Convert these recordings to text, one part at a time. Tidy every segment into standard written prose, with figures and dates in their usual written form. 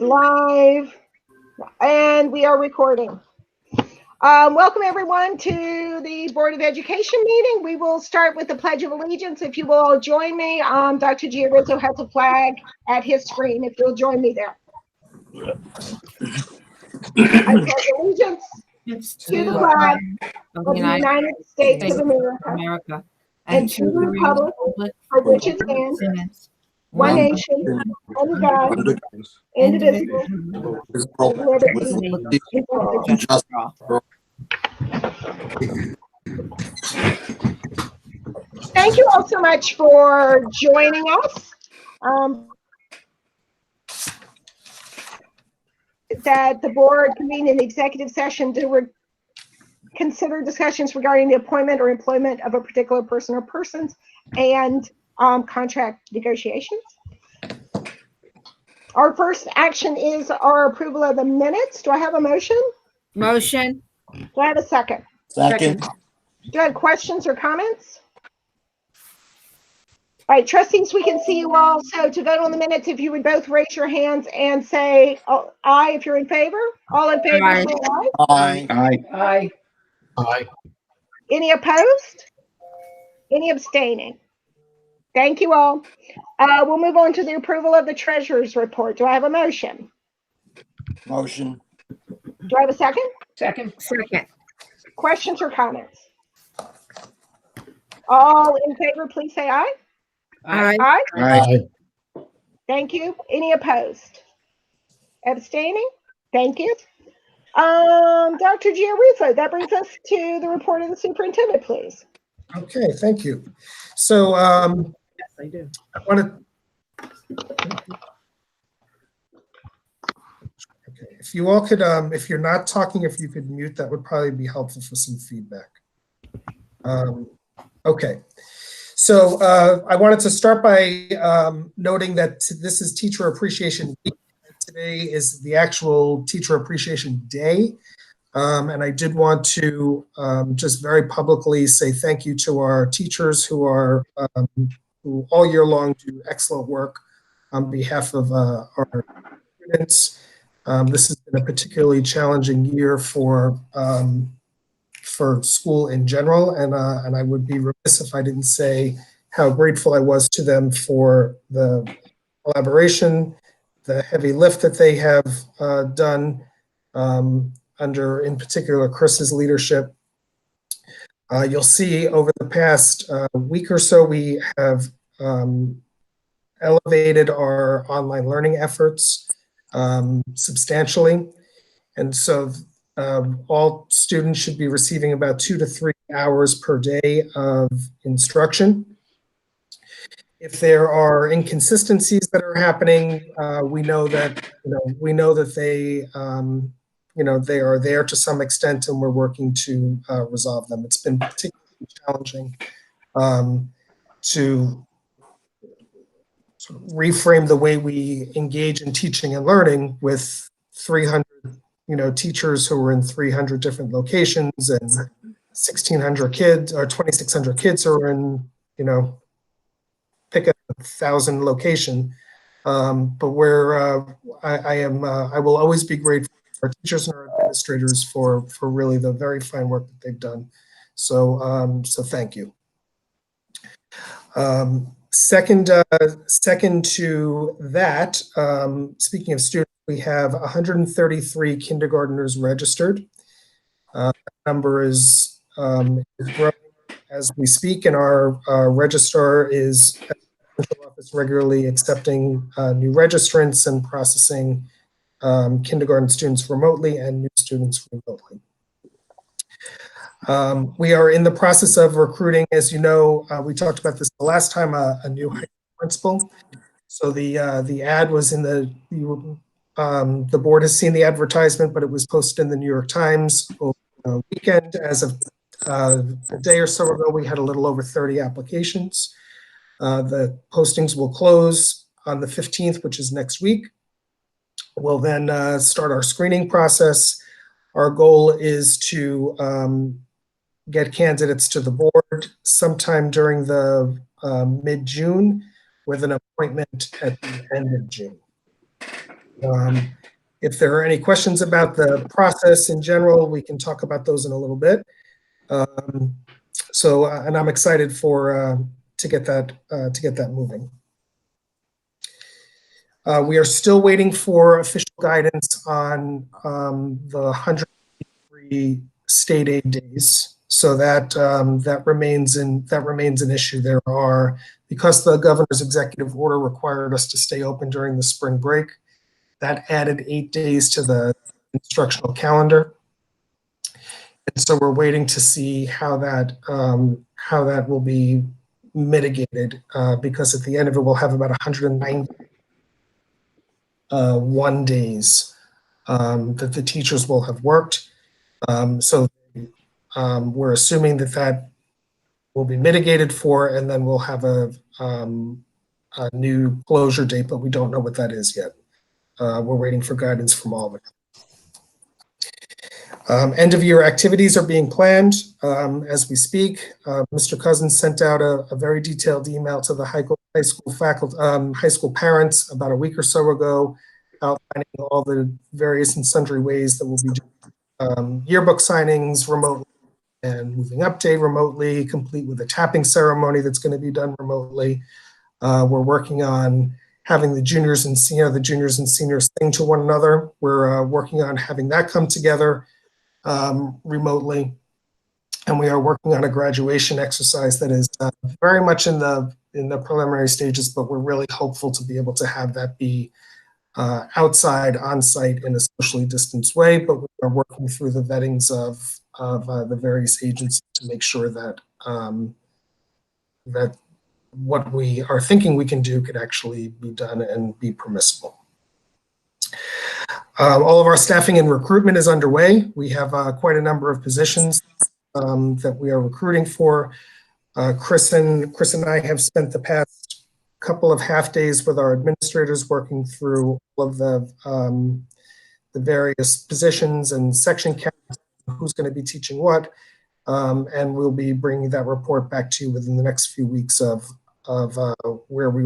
Live, and we are recording. Welcome everyone to the Board of Education meeting. We will start with the Pledge of Allegiance. If you will all join me, Dr. Giarrizzo has a flag at his screen. If you'll join me there. I pledge allegiance to the flag of the United States of America and to the republic for which it stands, one nation, under God, indivisible, with liberty and justice for all. Thank you all so much for joining us. That the board convened an executive session to consider discussions regarding the appointment or employment of a particular person or persons and contract negotiations. Our first action is our approval of the minutes. Do I have a motion? Motion. Do I have a second? Second. Do I have questions or comments? All right, trustees, we can see you all. So to vote on the minutes, if you would both raise your hands and say aye if you're in favor. All in favor, Aye. say aye. Aye. Aye. Aye. Aye. Any opposed? Any abstaining? Thank you all. We'll move on to the approval of the treasurer's report. Do I have a motion? Motion. Do I have a second? Second. Questions or comments? All in favor, please say aye. Aye. Aye. Aye. Thank you. Any opposed? Abstaining? Thank you. Dr. Giarrizzo, that brings us to the report of the superintendent, please. Okay, thank you. So Yes, I do. I want to. Okay, if you all could, if you're not talking, if you could mute, that would probably be helpful for some feedback. Okay. So I wanted to start by noting that this is Teacher Appreciation Week. Today is the actual Teacher Appreciation Day. And I did want to just very publicly say thank you to our teachers who are who all year long do excellent work on behalf of our students. This has been a particularly challenging year for school in general, and I would be remiss if I didn't say how grateful I was to them for the collaboration, the heavy lift that they have done under, in particular, Chris's leadership. You'll see over the past week or so, we have elevated our online learning efforts substantially. And so all students should be receiving about 2 to 3 hours per day of instruction. If there are inconsistencies that are happening, we know that they they are there to some extent, and we're working to resolve them. It's been particularly challenging to sort of reframe the way we engage in teaching and learning with 300 teachers who are in 300 different locations and 1,600 kids or 2,600 kids who are in, pick a 1,000 location. But I will always be grateful to our teachers and our administrators for really the very fine work that they've done. So thank you. Second to that, speaking of students, we have 133 kindergartners registered. The number is growing as we speak, and our registrar is at the central office regularly accepting new registrants and processing kindergarten students remotely and new students remotely. We are in the process of recruiting, as you know, we talked about this the last time, a new high school principal. So the ad was in the board has seen the advertisement, but it was posted in the New York Times over the weekend. As of a day or so ago, we had a little over 30 applications. The postings will close on the 15th, which is next week. We'll then start our screening process. Our goal is to get candidates to the board sometime during the mid-June with an appointment at the end of June. If there are any questions about the process in general, we can talk about those in a little bit. And I'm excited to get that moving. We are still waiting for official guidance on the 103 state aid days. So that remains an issue. Because the governor's executive order required us to stay open during the spring break, that added 8 days to the instructional calendar. And so we're waiting to see how that will be mitigated, because at the end of it, we'll have about 191 days that the teachers will have worked. So we're assuming that will be mitigated for, and then we'll have a new closure date, but we don't know what that is yet. We're waiting for guidance from all of it. End of year activities are being planned as we speak. Mr. Cousins sent out a very detailed email to the high school faculty, high school parents about a week or so ago, outlining all the various and sundry ways that we'll be doing yearbook signings remotely and moving update remotely, complete with a tapping ceremony that's going to be done remotely. We're working on having the juniors and seniors sing to one another. We're working on having that come together remotely, and we are working on a graduation exercise that is very much in the preliminary stages, but we're really hopeful to be able to have that be outside, on site, in a socially distanced way. But we are working through the vettings of the various agencies to make sure that that what we are thinking we can do could actually be done and be permissible. All of our staffing and recruitment is underway. We have quite a number of positions that we are recruiting for. Chris and I have spent the past couple of half days with our administrators working through all of the various positions and section counts, who's going to be teaching what, and we'll be bringing that report back to you within the next few weeks of where we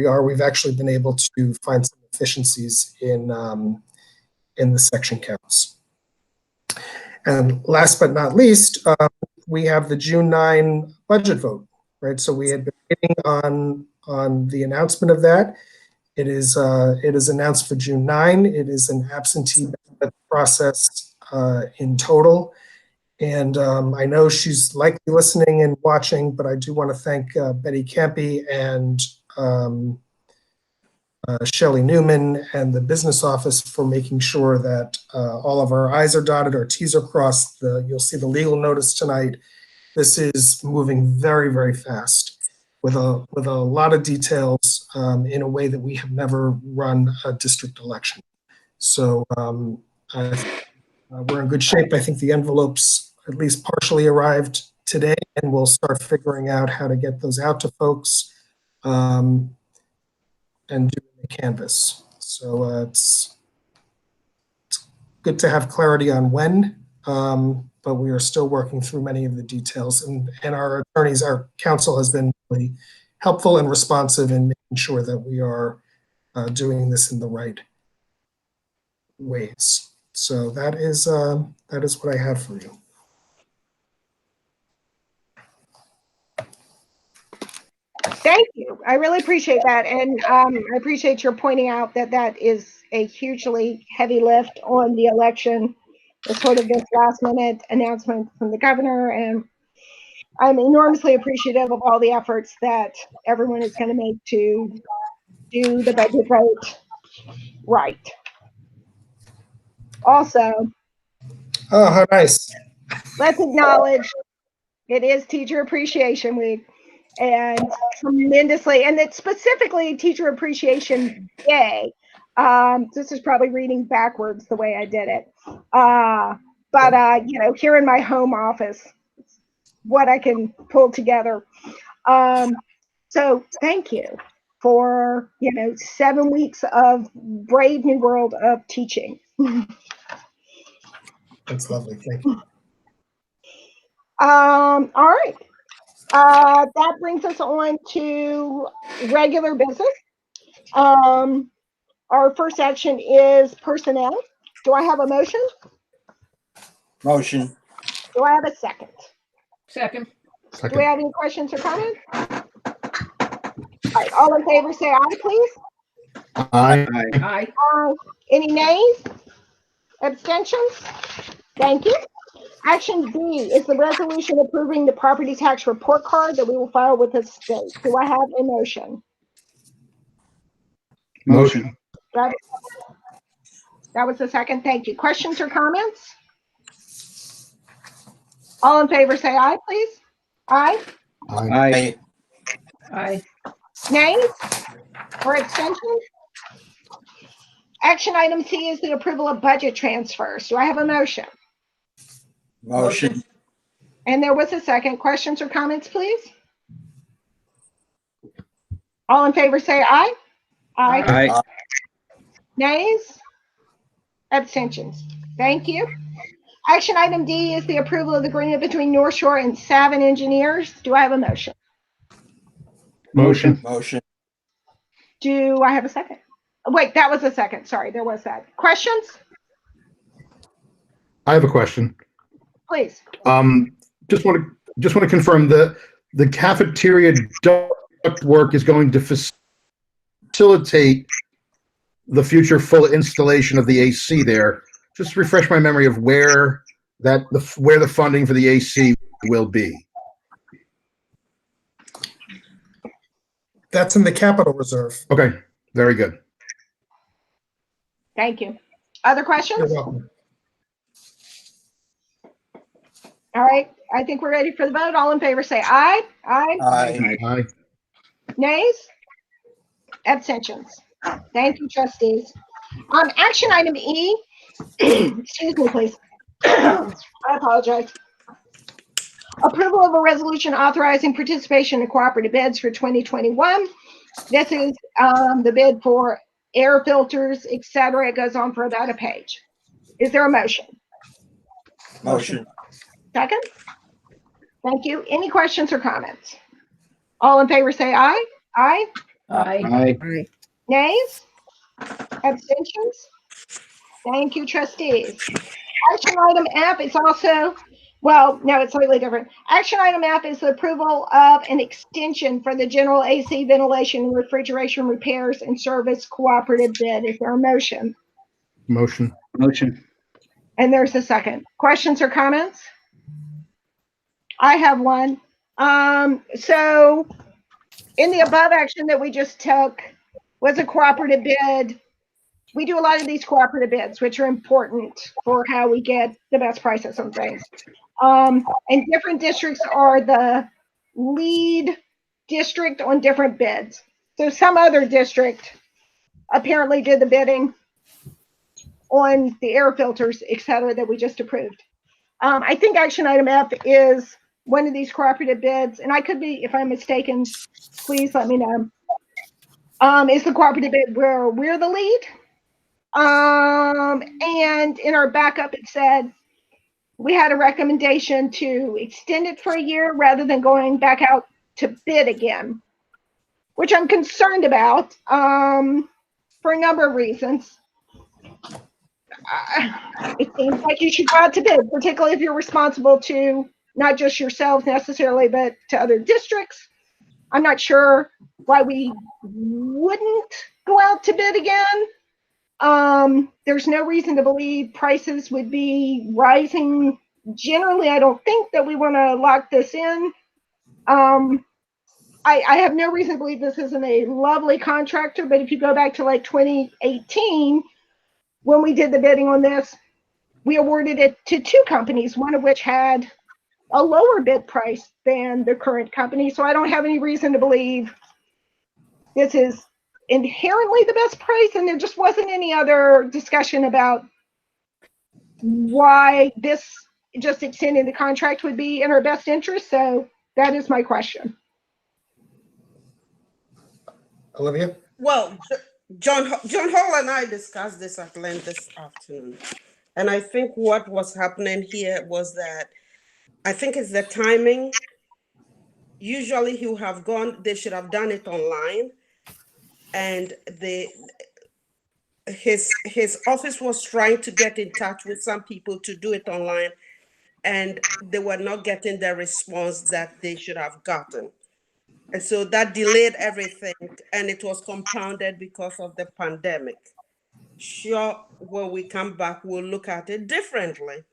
are. We've actually been able to find some efficiencies in the section counts. And last but not least, we have the June 9 budget vote, right? So we had been waiting on the announcement of that. It is announced for June 9. It is an absentee ballot process in total. And I know she's likely listening and watching, but I do want to thank Betty Campy and Shelley Newman and the business office for making sure that all of our I's are dotted, our T's are crossed. You'll see the legal notice tonight. This is moving very, very fast with a lot of details in a way that we have never run a district election. So we're in good shape. I think the envelopes at least partially arrived today, and we'll start figuring out how to get those out to folks and do the canvas. So it's good to have clarity on when, but we are still working through many of the details, and our attorneys, our counsel has been really helpful and responsive in making sure that we are doing this in the right ways. So that is what I have for you. Thank you. I really appreciate that. And I appreciate your pointing out that that is a hugely heavy lift on the election. It's sort of this last minute announcement from the governor. And I'm enormously appreciative of all the efforts that everyone is going to make to do the budget vote right. Also, oh, how nice. Let's acknowledge it is Teacher Appreciation Week. And tremendously, and it's specifically Teacher Appreciation Day. This is probably reading backwards the way I did it. But you know, here in my home office, what I can pull together. So thank you for 7 weeks of brave new world of teaching. That's lovely. Thank you. All right. That brings us on to regular business. Our first action is personnel. Do I have a motion? Motion. Do I have a second? Second. Do we have any questions or comments? All right, all in favor say aye, please. Aye. Aye. Any nays? Abstentions? Thank you. Action B is the resolution approving the property tax report card that we will file with the state. Do I have a motion? Motion. That was the second. Thank you. Questions or comments? All in favor say aye, please. Aye. Aye. Aye. Nays or abstentions? Action item C is the approval of budget transfers. Do I have a motion? Motion. And there was a second. Questions or comments, please? All in favor say aye. Aye. Aye. Nays? Abstentions? Thank you. Action item D is the approval of the agreement between North Shore and Savin Engineers. Do I have a motion? Motion. Motion. Do I have a second? Wait, that was a second. Sorry, there was that. Questions? I have a question. Please. Just want to confirm the cafeteria duct work is going to facilitate the future full installation of the AC there. Just refresh my memory of where the funding for the AC will be. That's in the capital reserve. Okay, very good. Thank you. Other You're questions? welcome. All right. I think we're ready for the vote. All in favor say aye. Aye. Aye. Aye. Nays? Abstentions? Thank you, trustees. Action item E, excuse me, please. I apologize. Approval of a resolution authorizing participation in cooperative bids for 2021. This is the bid for air filters, etc. It goes on for about a page. Is there a motion? Motion. Second? Thank you. Any questions or comments? All in favor say aye. Aye. Aye. Aye. Nays? Abstentions? Thank you, trustees. Action item F is also, well, no, it's slightly different. Action item F is the approval of an extension for the general AC ventilation and refrigeration repairs and service cooperative bid. Is there a motion? Motion. Motion. And there's a second. Questions or comments? I have one. So in the above action that we just took was a cooperative bid. We do a lot of these cooperative bids, which are important for how we get the best prices on things. And different districts are the lead district on different bids. So some other district apparently did the bidding on the air filters, et cetera, that we just approved. I think action item F is one of these cooperative bids, and I could be, if I'm mistaken, please let me know. Is the cooperative bid where we're the lead. And in our backup, it said we had a recommendation to extend it for a year rather than going back out to bid again, which I'm concerned about for a number of reasons. It seems like you should go out to bid, particularly if you're responsible to not just yourselves necessarily, but to other districts. I'm not sure why we wouldn't go out to bid again. There's no reason to believe prices would be rising. Generally, I don't think that we want to lock this in. I have no reason to believe this isn't a lovely contractor, but if you go back to like 2018, when we did the bidding on this, we awarded it to two companies, one of which had a lower bid price than the current company. So I don't have any reason to believe this is inherently the best price, and there just wasn't any other discussion about why this just extending the contract would be in our best interest. So that is my question. Olivia? Well, John Hall and I discussed this at length this afternoon. And I think what was happening here was that I think it's the timing. Usually he would have gone, they should have done it online. And his office was trying to get in touch with some people to do it online, and they were not getting the response that they should have gotten. And so that delayed everything, and it was compounded because of the pandemic. Sure, when we come back, we'll look at it differently,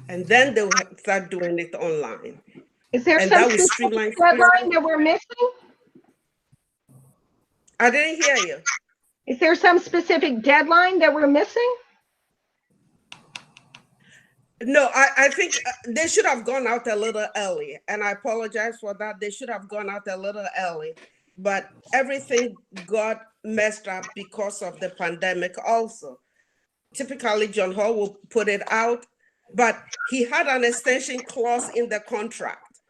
and then they'll start doing it online. Is there And some that will specific streamline. deadline that we're missing? I didn't hear you. Is there some specific deadline that we're missing? No, I think they should have gone out a little early, and I apologize for that. They should have gone out a little early, but everything got messed up because of the pandemic also. Typically, John Hall will put it out, but he had an extension clause in the contract,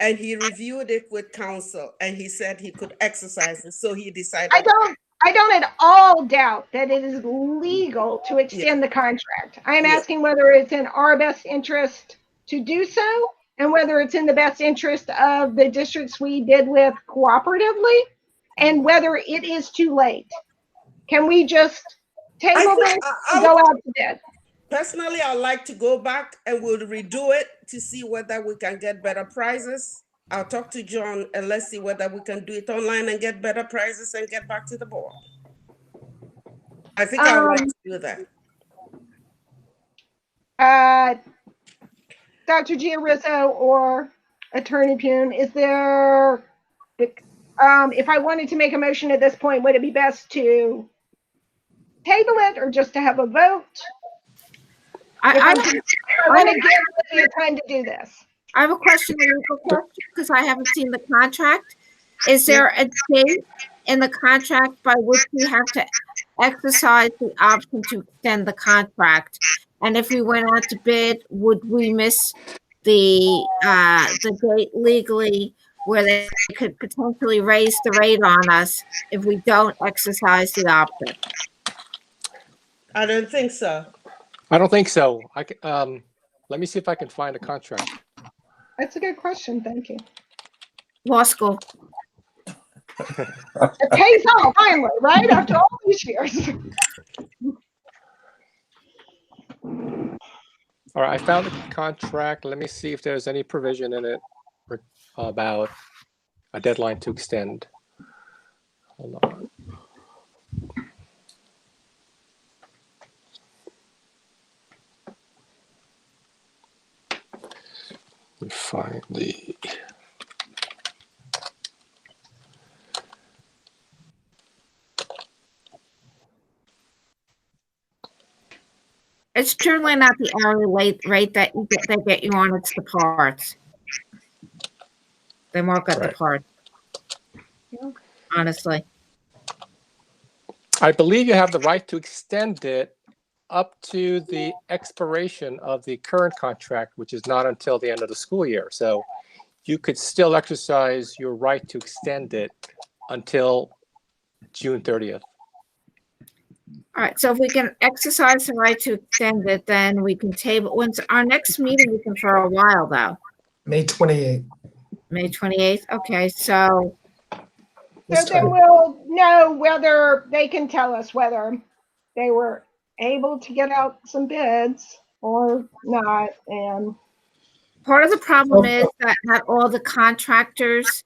and he reviewed it with counsel, and he said he could exercise it, so he decided. I don't at all doubt that it is legal to extend the contract. I am asking whether it's in our best interest to do so, and whether it's in the best interest of the districts we did with cooperatively, and whether it is too late. Can we just table this and go out to bid? Personally, I'd like to go back and we'll redo it to see whether we can get better prices. I'll talk to John and let's see whether we can do it online and get better prices and get back to the board. I think I would like to do that. Dr. Giarrizzo or Attorney Pune, is there, if I wanted to make a motion at this point, would it be best to table it or just to have a vote? I want to give you time to do this. I have a question, a legal question, because I haven't seen the contract. Is there a date in the contract by which we have to exercise the option to extend the contract? And if we went out to bid, would we miss the date legally where they could potentially raise the rate on us if we don't exercise the option? I don't think so. I don't think so. Let me see if I can find a contract. That's a good question. Thank you. Law school. It pays off finally, right? After all these years. All right, I found the contract. Let me see if there's any provision in it about a deadline to extend. Hold on. Let me find the. It's truly not the hourly rate that they get you on, it's the parts. They mark up the Right. parts. Honestly. I believe you have the right to extend it up to the expiration of the current contract, which is not until the end of the school year. So you could still exercise your right to extend it until June 30th. All right, so if we can exercise the right to extend it, then we can table. When's our next meeting? We can for a while though. May 28th. May 28th. Okay, so So then we'll know whether they can tell us whether they were able to get out some bids or not. And part of the problem is that not all the contractors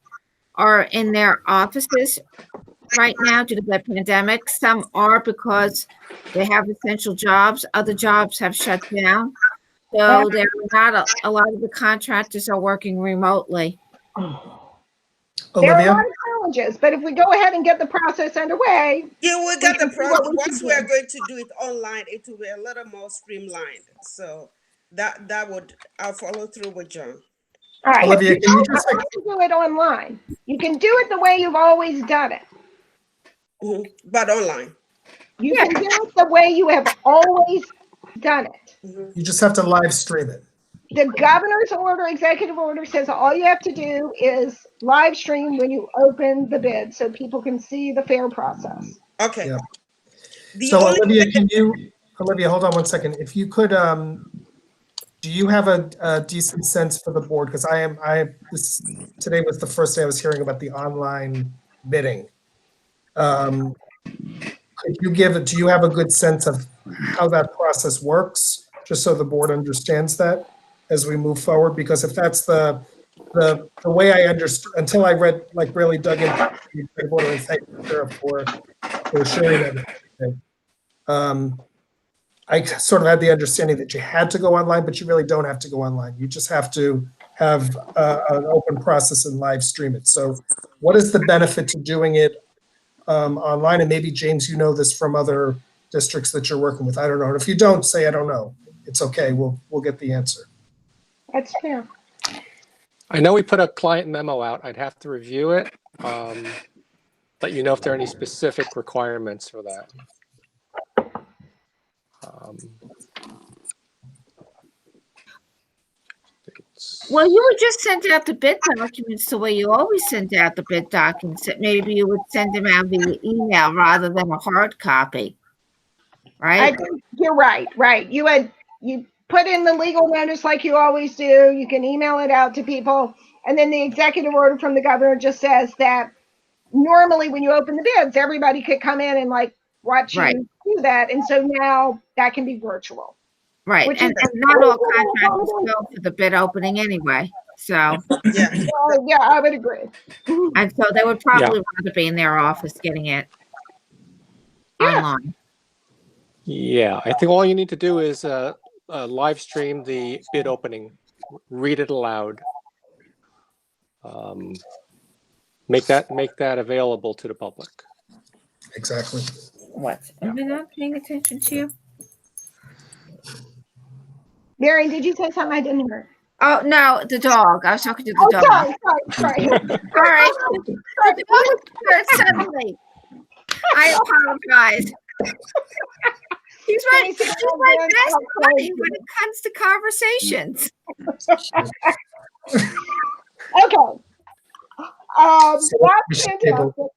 are in their offices right now due to the pandemic. Some are because they have essential jobs. Other jobs have shut down. So there are not a lot of the contractors are working remotely. there are a Olivia? lot of challenges, but if we go ahead and get the process underway, Yeah, we got the can see what process. we Once can we are do. going to do it online, it will be a little more streamlined. So that would, I'll follow through with John. all right. Olivia, can you don't just have to do it online. You can do it the way you've always done it. Mhm. But online. You can do it the way you have always done it. You just have to live stream it. The governor's order, executive order says all you have to do is live stream when you open the bid so people can see the fair process. Okay. Yeah. The So only Olivia, Olivia, hold on one second. If you could, do you have a decent sense for the board? Because today was the first day I was hearing about the online bidding. do you have a good sense of how that process works? Just so the board understands that as we move forward, because if that's the way I understood, until I read, like really dug into the board, and thank you, Sarah, for sharing everything. I sort of had the understanding that you had to go online, but you really don't have to go online. You just have to have an open process and live stream it. So what is the benefit to doing it online? And maybe, James, you know this from other districts that you're working with. I don't know. And if you don't, say, I don't know. It's okay. We'll get the answer. That's fair. I know we put a client memo out. I'd have to review it. Let you know if there are any specific requirements for that. Well, you would just send out the bid documents the way you always send out the bid documents. That maybe you would send them out via email rather than a hard copy, I right? think you're right. You put in the legal notice like you always do. You can email it out to people. And then the executive order from the governor just says that normally when you open the bids, everybody could come in and like watch Right. you do that. And so now that can be virtual. Right, Which and is- not all contractors go for the bid opening anyway. So, Yeah. Yeah, I would agree. and so they would probably rather be in their office getting it Yeah. online. Yeah, I think all you need to do is live stream the bid opening, read it aloud. Make that available to the public. Exactly. What? Am I not paying attention to you? Mary, did you say something I didn't hear? Oh, no, the dog. I was talking to the Oh, dog. sorry. All right. The dog was scared suddenly. I apologize. He's my best buddy when it comes to conversations. Okay. So That's we should table.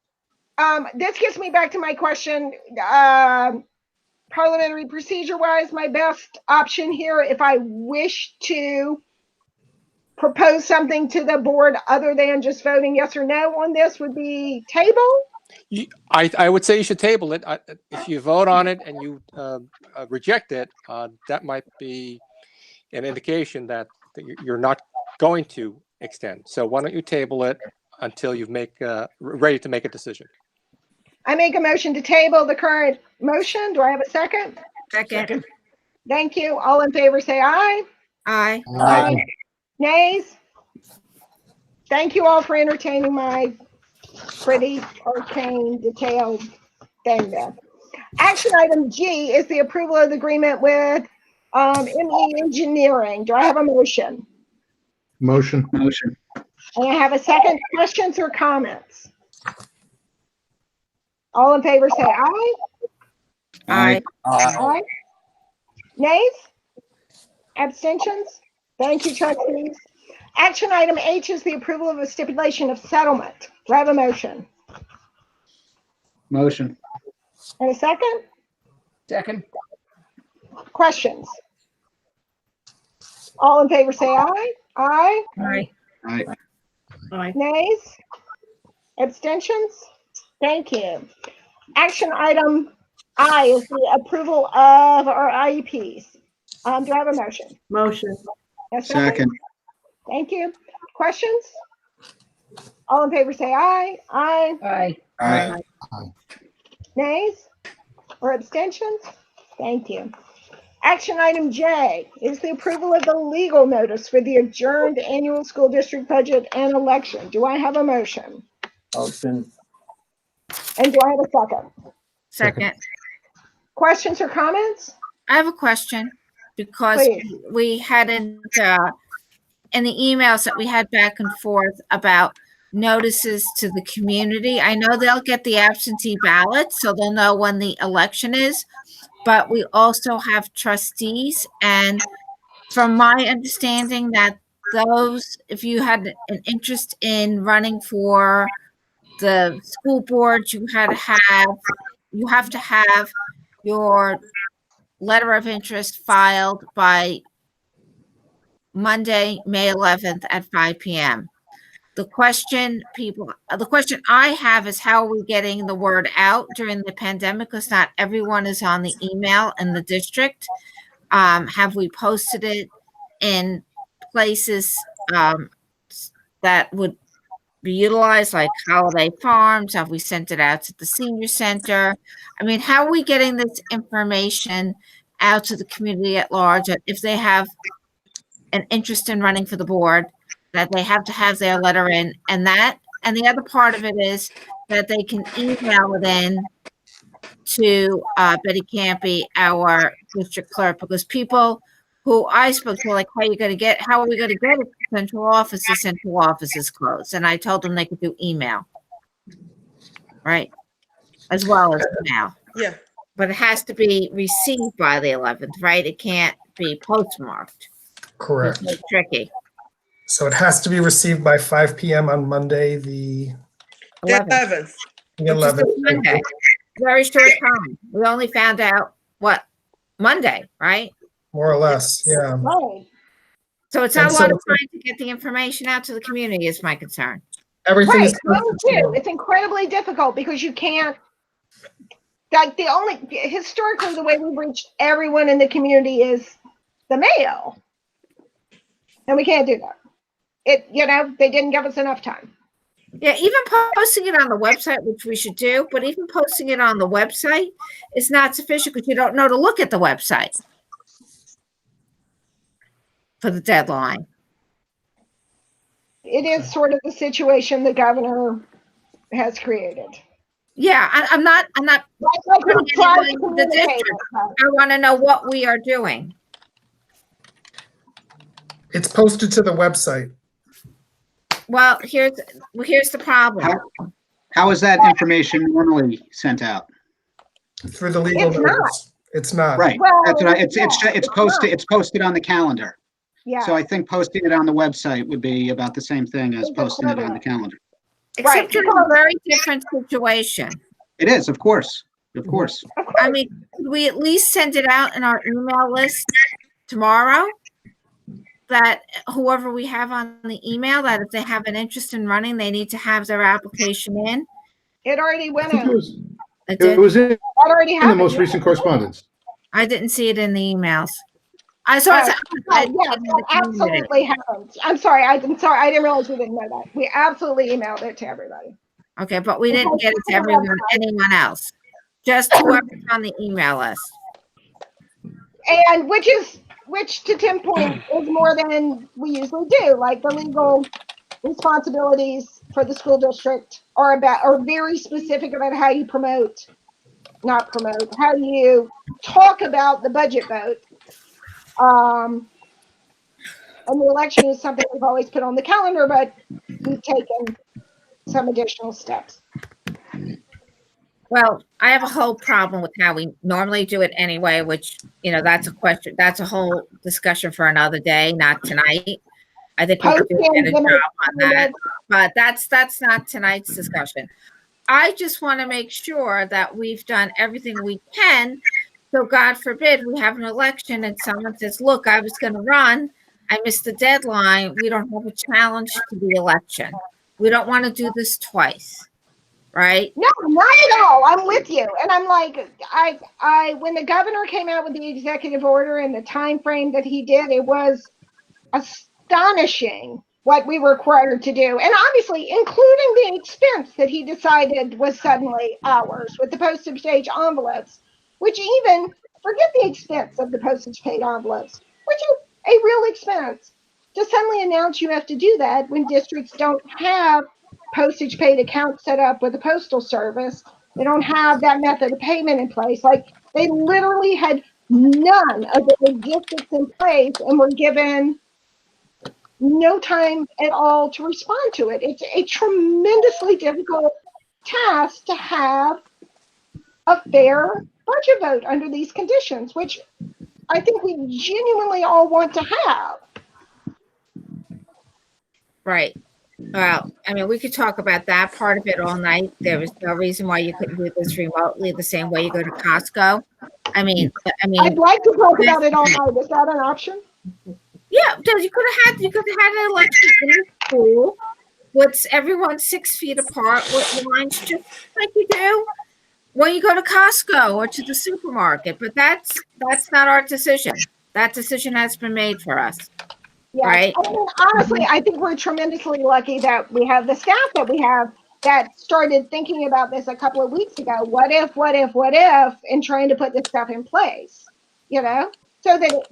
fantastic. This gets me back to my question. Parliamentary procedure-wise, my best option here, if I wish to propose something to the board other than just voting yes or no on this, would be table. I would say you should table it. If you vote on it and you reject it, that might be an indication that you're not going to extend. So why don't you table it until you ready to make a decision? I make a motion to table the current motion. Do I have a second? Second. Thank you. All in favor, say aye. Aye. Aye. Nays? Thank you all for entertaining my pretty arcane detailed thing there. Action item G is the approval of the agreement with ME Engineering. Do I have a motion? Motion. And I have a second. Questions or comments? All in favor say aye. Aye. Aye. Nays? Abstentions? Thank you, trustees. Action item H is the approval of a stipulation of settlement. Do I have a motion? Motion. And a second? Second. Questions? All in favor say aye. Aye. Aye. Aye. Aye. Nays? Abstentions? Thank you. Action item I is the approval of our IEPs. Do I have a motion? Motion. Yes, Second. Thank you. Questions? All in favor say aye. Aye. Aye. Aye. Nays or abstentions? Thank you. Action item J is the approval of the legal notice for the adjourned annual school district budget and election. Do I have a motion? Motion. And do I have a second? Second. Questions or comments? I have a question because Please. we had in the emails that we had back and forth about notices to the community. I know they'll get the absentee ballot, so they'll know when the election is, but we also have trustees. And from my understanding that those, if you had an interest in running for the school board, you have to have your letter of interest filed by Monday, May 11th at 5 p.m. the question I have is how are we getting the word out during the pandemic? Because not everyone is on the email in the district. Have we posted it in places that would be utilized, like Holiday Farms? Have we sent it out to the senior center? I mean, how are we getting this information out to the community at large? If they have an interest in running for the board, that they have to have their letter in, and the other part of it is that they can email it in to Betty Campy, our district clerk, because people who I spoke to were like, how are we going to get it to central office? The central office is closed. And I told them they could do email, right? As well as mail. Yeah. But it has to be received by the 11th, right? It can't be postmarked. Correct. It's tricky. So it has to be received by 5 p.m. on Monday, the 11th. 11th. Monday. Very short time. We only found out Monday, right? More or less, yeah. Right. So it's not a lot of time to get the information out to the community is my concern. Everything Right, is mine too. It's incredibly difficult because you can't, like, historically, the way we've reached everyone in the community is the mail. And we can't do that. They didn't give us enough time. Yeah, even posting it on the website, which we should do, but even posting it on the website is not sufficient because you don't know to look at the website for the deadline. It is sort of the situation the governor has created. Yeah, I'm not Like putting he tried to anybody in the communicate district. with us. I want to know what we are doing. It's posted to the website. Well, here's the problem. How is that information normally sent out? Through the legal It's not. notice. It's not. Right. Well, That's what yeah, it's posted. It's posted on the calendar. Yeah. So I think posting it on the website would be about the same thing as It's posting it on the equivalent. calendar. Except you're in a very different situation. It is, of course, of course. I mean, could we at least send it out in our email list tomorrow? That whoever we have on the email, that if they have an interest in running, they need to have their application in. It already I went think out. It it did. was in That already the happened. most recent correspondence. I didn't see it in the emails. I saw it. Yes, that absolutely happened. I'm sorry. I didn't realize we didn't know that. We absolutely emailed it to everybody. Okay, but we didn't get it to anyone else. Just whoever's on the email list. And which to Tim's point is more than we usually do. Like the legal responsibilities for the school district are very specific about how you how you talk about the budget vote. And the election is something we've always put on the calendar, but we've taken some additional steps. Well, I have a whole problem with how we normally do it anyway, which, that's a question. That's a whole discussion for another day, not tonight. I think we could do a better job on that, but that's not tonight's discussion. I just want to make sure that we've done everything we can. So God forbid we have an election and someone says, look, I was going to run. I missed the deadline. We don't have a challenge to the election. We don't want to do this twice. Right? No, not at all. I'm with you. And I'm like, when the governor came out with the executive order and the time frame that he did, it was astonishing what we were required to do. And obviously, including the expense that he decided was suddenly ours with the postage paid envelopes, which even, forget the expense of the postage paid envelopes, which is a real expense. To suddenly announce you have to do that when districts don't have postage paid accounts set up with the postal service. They don't have that method of payment in place. Like they literally had none of the logistics in place and were given no time at all to respond to it. It's a tremendously difficult task to have a fair budget vote under these conditions, which I think we genuinely all want to have. Right. Well, I mean, we could talk about that part of it all night. There was no reason why you couldn't do this remotely the same way you go to Costco. I mean, I'd like to talk about it all night. Is that an option? Yeah, because you could have had an election in the school what's everyone 6 feet apart with lines, just like you do when you go to Costco or to the supermarket. But that's not our decision. That decision has been made for us. Yeah. Right. I mean, honestly, I think we're tremendously lucky that we have the staff that we have that started thinking about this a couple of weeks ago. What if, and trying to put this stuff in place, so that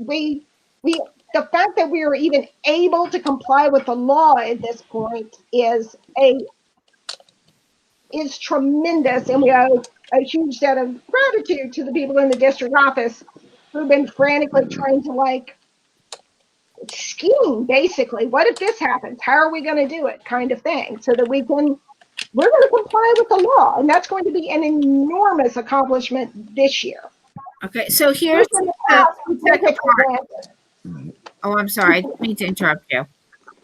the fact that we are even able to comply with the law at this point is tremendous. And we owe a huge debt of gratitude to the people in the district office who've been frantically trying to scheme, basically. What if this happens? How are we going to do it? Kind of thing. So that we're going to comply with the law. And that's going to be an enormous accomplishment this year. Okay, so here's the second part. Oh, I'm sorry. I didn't mean to interrupt you.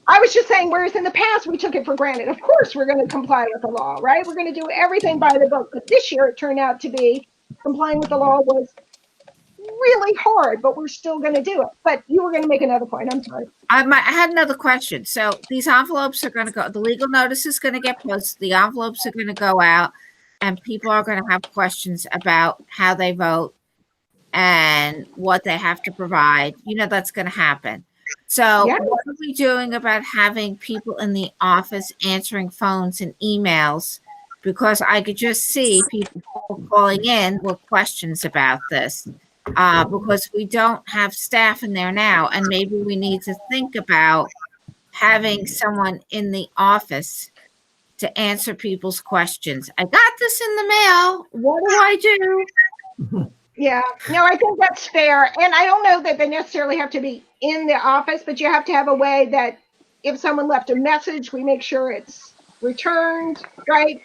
I was just saying, whereas in the past we took it for granted. Of course, we're going to comply with the law, right? We're going to do everything by the book. But this year it turned out to be complying with the law was really hard, but we're still going to do it. But you were going to make another point. I'm sorry. I had another question. So these envelopes are going to go, the legal notice is going to get posted. The envelopes are going to go out and people are going to have questions about how they vote and what they have to provide. That's going to happen. So what are we doing about having people in the office answering phones and emails? Because I could just see people calling in with questions about this. Because we don't have staff in there now, and maybe we need to think about having someone in the office to answer people's questions. I got this in the mail. What do I do? Yeah, no, I think that's fair. And I don't know that they necessarily have to be in the office, but you have to have a way that if someone left a message, we make sure it's returned, right?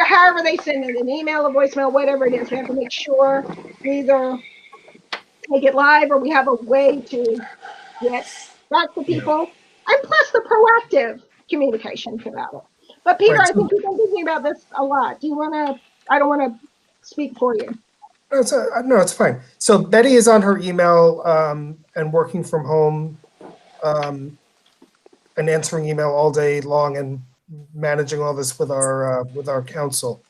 However they send it, an email, a voicemail, whatever it is, we have to make sure we either make it live or we have a way to get back to people. And plus the proactive communication about it. But Peter, Right. I think you've been thinking about this a lot. Do you want to, I don't want to speak for you. No, it's fine. So Betty is on her email and working from home and answering email all day long and managing all this with our council.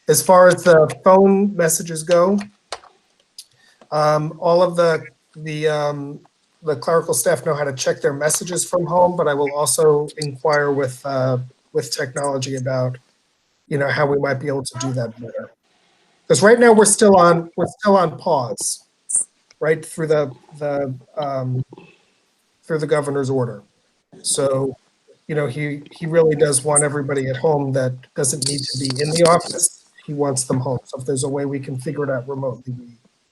As far as the phone messages go, all of the clerical staff know how to check their messages from home, but I will also inquire with technology about how we might be able to do that better. Because right now we're still on pause, right, through the governor's order. So, he really does want everybody at home that doesn't need to be in the office. He wants them home. So if there's a way we can figure it out remotely, we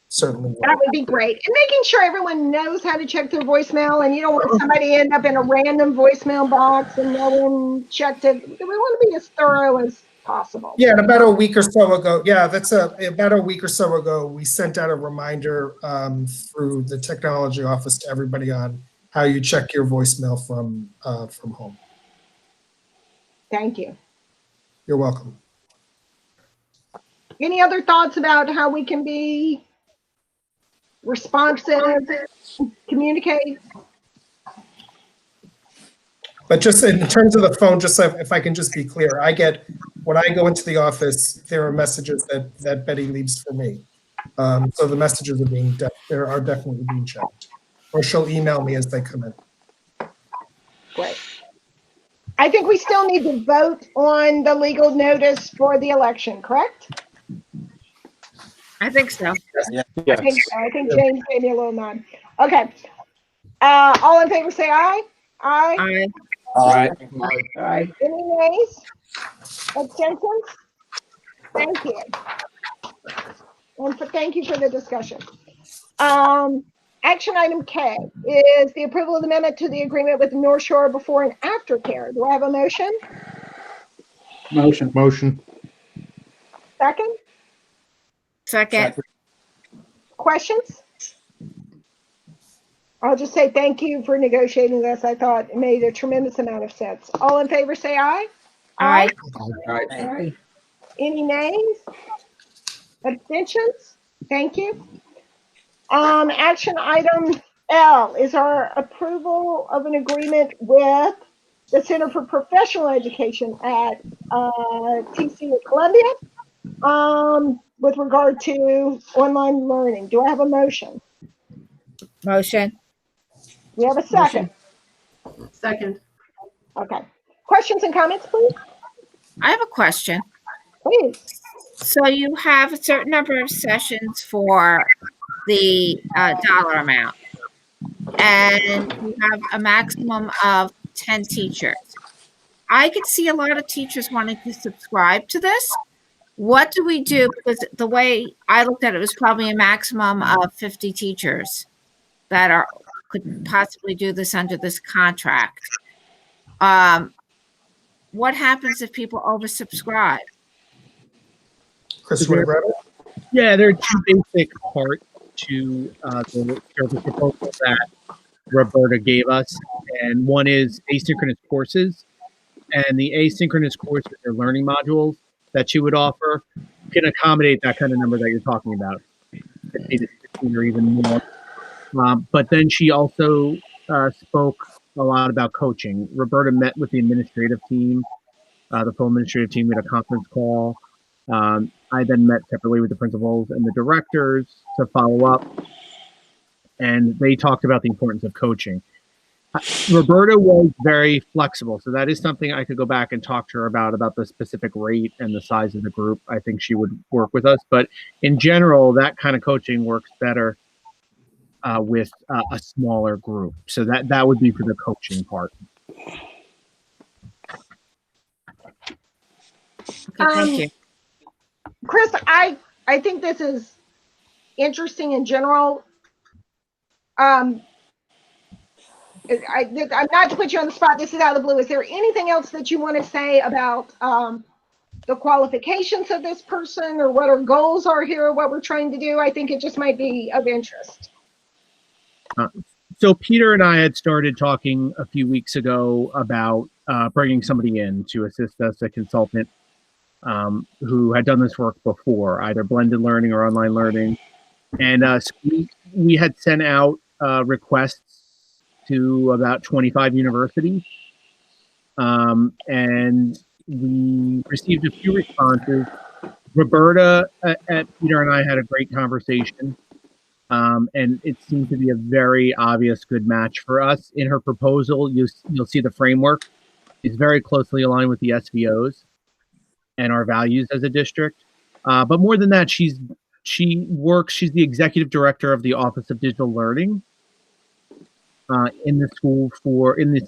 certainly will. That would be great. And making sure everyone knows how to check their voicemail, and you don't want somebody to end up in a random voicemail box and no one checked it. We want to be as thorough as possible. Yeah, and about a week or so ago, about a week or so ago, we sent out a reminder through the technology office to everybody on how you check your voicemail from home. Thank you. You're welcome. Any other thoughts about how we can be responsive, communicate? But just in terms of the phone, just so if I can just be clear, when I go into the office, there are messages that Betty leaves for me. So the messages are definitely being checked. Or she'll email me as they come in. Great. I think we still need to vote on the legal notice for the election, correct? I think so. Yeah. I think James gave me a little nod. Okay. All in favor say aye. Aye. Aye. Aye. Any nays? Abstentions? Thank you. And thank you for the discussion. Action item K is the approval of the amendment to the agreement with North Shore before and after care. Do I have a motion? Motion. Second? Second. Questions? I'll just say thank you for negotiating this. I thought it made a tremendous amount of sense. All in favor say aye. Aye. Aye. Any nays? Abstentions? Thank you. Action item L is our approval of an agreement with the Center for Professional Education at TC at Columbia with regard to online learning. Do I have a motion? Motion. We have a second. Second. Okay. Questions and comments, please? I have a question. Please. So you have a certain number of sessions for the dollar amount, and you have a maximum of 10 teachers. I could see a lot of teachers wanting to subscribe to this. What do we do? Because the way I looked at it was probably a maximum of 50 teachers that could possibly do this under this contract. What happens if people oversubscribe? Chris, you wanna grab it? Yeah, there are two basic parts to the service proposal that Roberta gave us, and one is asynchronous courses, and the asynchronous courses are learning modules that she would offer can accommodate that kind of number that you're talking about, 50 to 16 or even more. But then she also spoke a lot about coaching. Roberta met with the administrative team, the full administrative team, at a conference call. I then met separately with the principals and the directors to follow up, and they talked about the importance of coaching. Roberta was very flexible, so that is something I could go back and talk to her about the specific rate and the size of the group. I think she would work with us, but in general, that kind of coaching works better with a smaller group. So that would be for the coaching part. Okay, thank you. Chris, I think this is interesting in general. I'm not to put you on the spot. This is out of the blue. Is there anything else that you want to say about the qualifications of this person, or what our goals are here, or what we're trying to do? I think it just might be of interest. So Peter and I had started talking a few weeks ago about bringing somebody in to assist us, a consultant who had done this work before, either blended learning or online learning. And so we had sent out requests to about 25 universities. And we received a few responses. Roberta at Peter and I had a great conversation. And it seemed to be a very obvious good match for us. In her proposal, you'll see the framework is very closely aligned with the SVOs and our values as a district. But more than that, she's the executive director of the Office of Digital Learning in the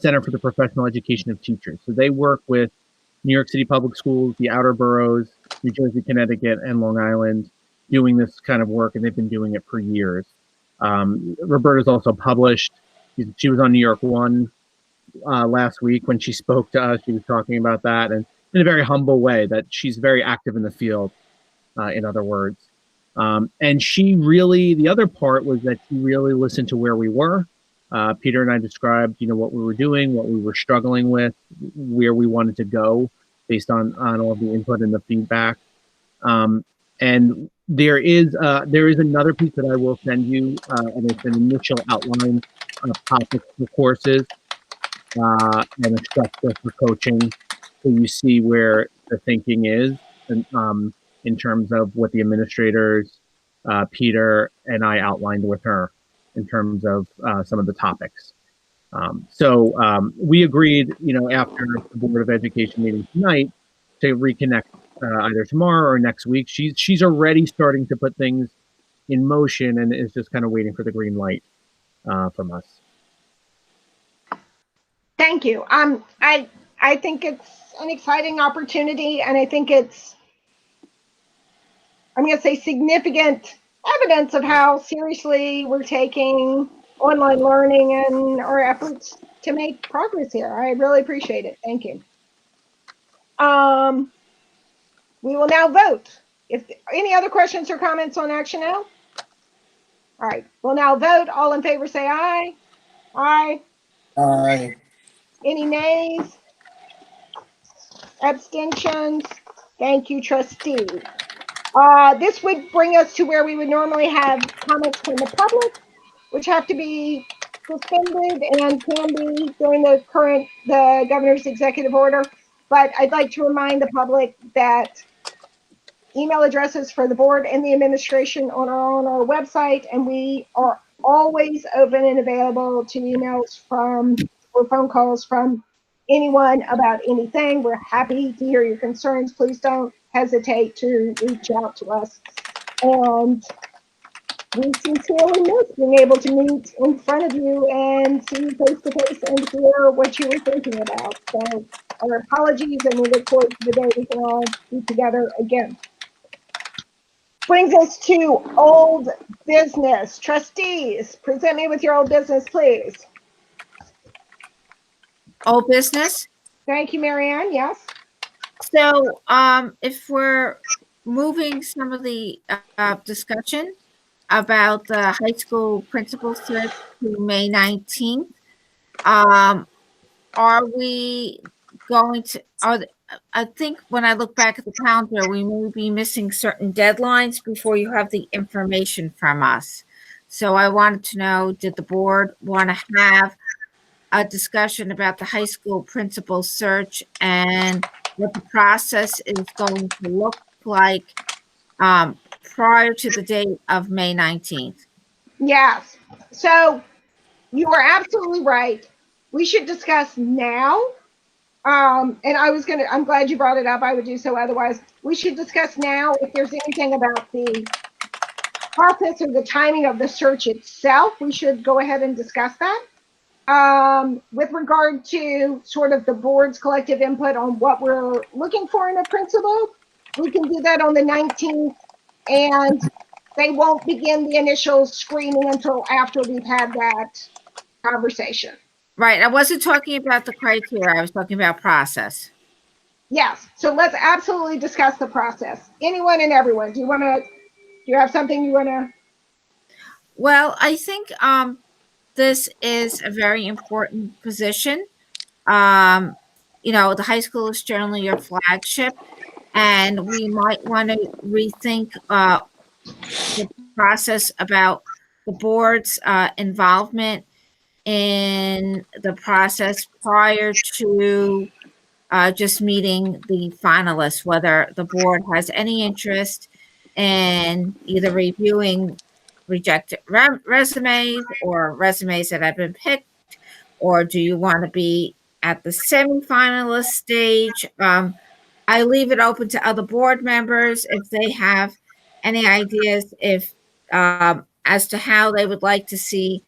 Center for the Professional Education of Teachers. So they work with New York City Public Schools, the outer boroughs, New Jersey, Connecticut, and Long Island, doing this kind of work, and they've been doing it for years. Roberta's also published. She was on New York One last week when she spoke to us. She was talking about that, and in a very humble way, that she's very active in the field, in other words. And she really, the other part was that she really listened to where we were. Peter and I described, what we were doing, what we were struggling with, where we wanted to go based on all of the input and the feedback. And there is another piece that I will send you, and it's an initial outline of topics for courses and a structure for coaching, so you see where the thinking is, and in terms of what the administrators, Peter and I outlined with her in terms of some of the topics. So we agreed, after the Board of Education meeting tonight, to reconnect either tomorrow or next week. She's already starting to put things in motion and is just kind of waiting for the green light from us. Thank you. I think it's an exciting opportunity, and I think it's, I'm going to say, significant evidence of how seriously we're taking online learning and our efforts to make progress here. I really appreciate it. Thank you. We will now vote. If any other questions or comments on action now? All right, we'll now vote. All in favor say aye. Aye. Aye. Any nays? Abstentions? Thank you, trustee. This would bring us to where we would normally have comments from the public, which have to be suspended and can be during the governor's executive order. But I'd like to remind the public that email addresses for the board and the administration are on our website, and we are always open and available to emails or phone calls from anyone about anything. We're happy to hear your concerns. Please don't hesitate to reach out to us. And we sincerely miss being able to meet in front of you and see you face to face and hear what you were thinking about. So our apologies, and we look forward to the day we can all be together again. Brings us to old business. Trustees, present me with your old business, please. Old business? Thank you, Marianne. Yes. So, if we're moving some of the discussion about the high school principal search to May 19th, are we going to, I think when I look back at the calendar, we may be missing certain deadlines before you have the information from us. So I wanted to know, did the board want to have a discussion about the high school principal search and what the process is going to look like prior to the date of May 19th? Yes. So you are absolutely right. We should discuss now. And I'm glad you brought it up. I would do so otherwise. We should discuss now if there's anything about the process or the timing of the search itself. We should go ahead and discuss that. With regard to sort of the board's collective input on what we're looking for in a principal, we can do that on the 19th, and they won't begin the initial screening until after we've had that conversation. Right. I wasn't talking about the criteria. I was talking about process. Yes. So let's absolutely discuss the process. Anyone and everyone. Do you have something you want to? Well, I think this is a very important position. The high school is generally your flagship, and we might want to rethink the process about the board's involvement in the process prior to just meeting the finalists, whether the board has any interest in either reviewing rejected resumes or resumes that have been picked, or do you want to be at the semifinalist stage? I leave it open to other board members if they have any ideas as to how they would like to see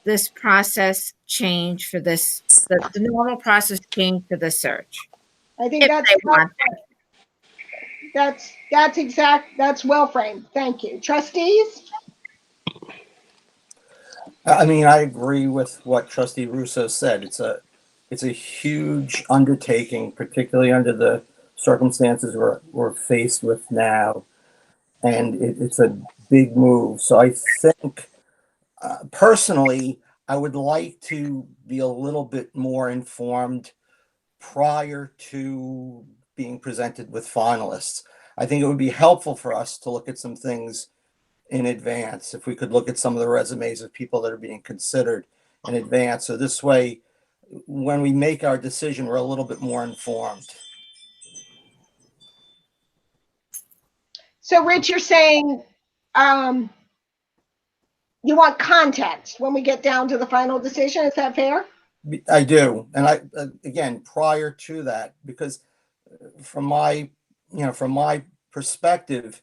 this process change for this, the normal process change for the search. I think that's well framed. Thank you. Trustees? I mean, I agree with what Trustee Russo said. It's a huge undertaking, particularly under the circumstances we're faced with now, and it's a big move. So I think, personally, I would like to be a little bit more informed prior to being presented with finalists. I think it would be helpful for us to look at some things in advance. If we could look at some of the resumes of people that are being considered in advance. So this way, when we make our decision, we're a little bit more informed. So Rich, you're saying you want context when we get down to the final decision. Is that fair? I do. And I, again, prior to that, because from my perspective,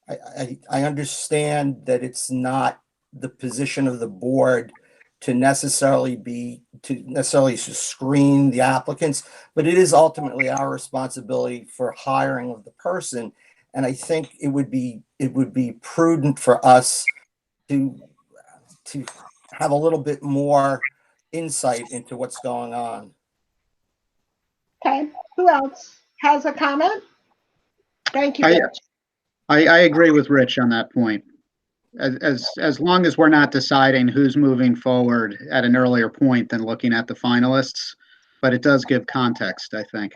I understand that it's not the position of the board to necessarily screen the applicants, but it is ultimately our responsibility for hiring of the person. And I think it would be prudent for us to have a little bit more insight into what's going on. Okay. Who else has a comment? Thank you, Rich. I agree with Rich on that point. As long as we're not deciding who's moving forward at an earlier point than looking at the finalists, but it does give context, I think.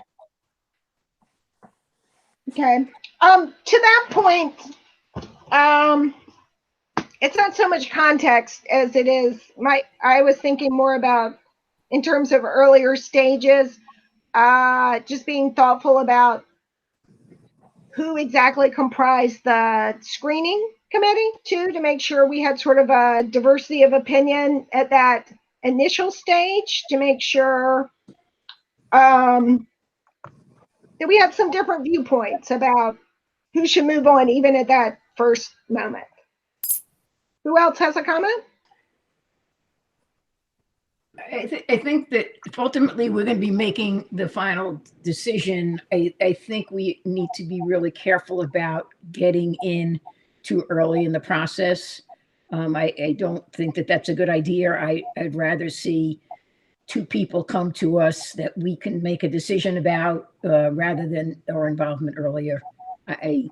Okay. To that point, it's not so much context as it is I was thinking more about in terms of earlier stages, just being thoughtful about who exactly comprised the screening committee too, to make sure we had sort of a diversity of opinion at that initial stage, to make sure that we had some different viewpoints about who should move on even at that first moment. Who else has a comment? I think that ultimately we're going to be making the final decision. I think we need to be really careful about getting in too early in the process. I don't think that that's a good idea. I'd rather see two people come to us that we can make a decision about rather than our involvement earlier. I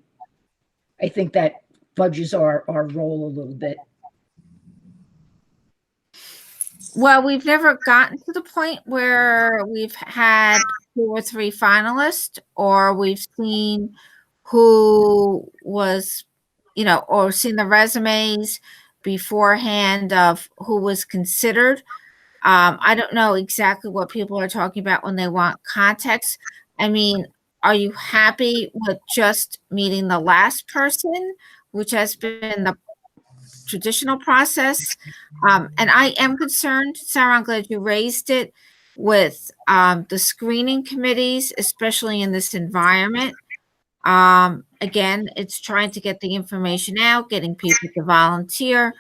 think that fudges our role a little bit. Well, we've never gotten to the point where we've had 2 or 3 finalists, or we've seen who was, or seen the resumes beforehand of who was considered. I don't know exactly what people are talking about when they want context. I mean, are you happy with just meeting the last person, which has been the traditional process? And I am concerned, Sarah, I'm glad you raised it, with the screening committees, especially in this environment. Again, it's trying to get the information out, getting people to volunteer,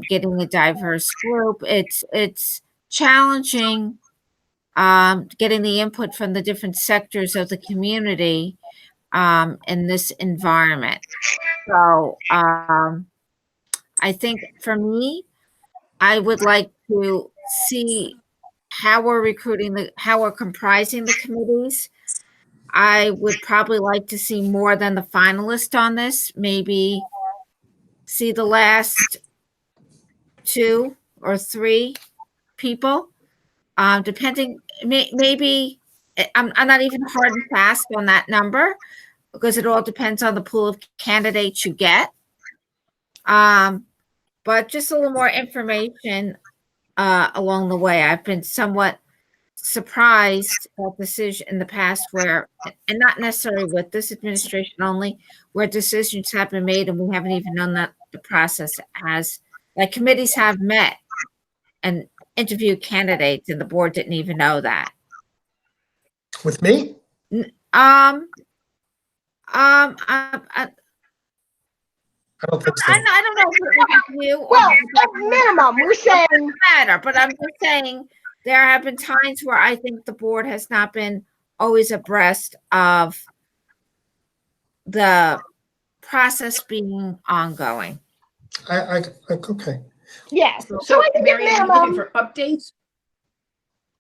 getting a diverse group. It's challenging getting the input from the different sectors of the community in this environment. So I think for me, I would like to see how we're recruiting how we're comprising the committees. I would probably like to see more than the finalist on this, maybe see the last 2 or 3 people, depending, maybe I'm not even hard and fast on that number, because it all depends on the pool of candidates you get. But just a little more information along the way. I've been somewhat surprised at decisions in the past where, and not necessarily with this administration only, where decisions have been made and we haven't even known that the process has, like, committees have met and interviewed candidates and the board didn't even know that. With me? I don't think so. I don't know if it was you. Well, at minimum, we're saying matter, but I'm just saying there have been times where I think the board has not been always abreast of the process being ongoing. Okay. Yes. So I think Mary, at are you looking minimum, for updates?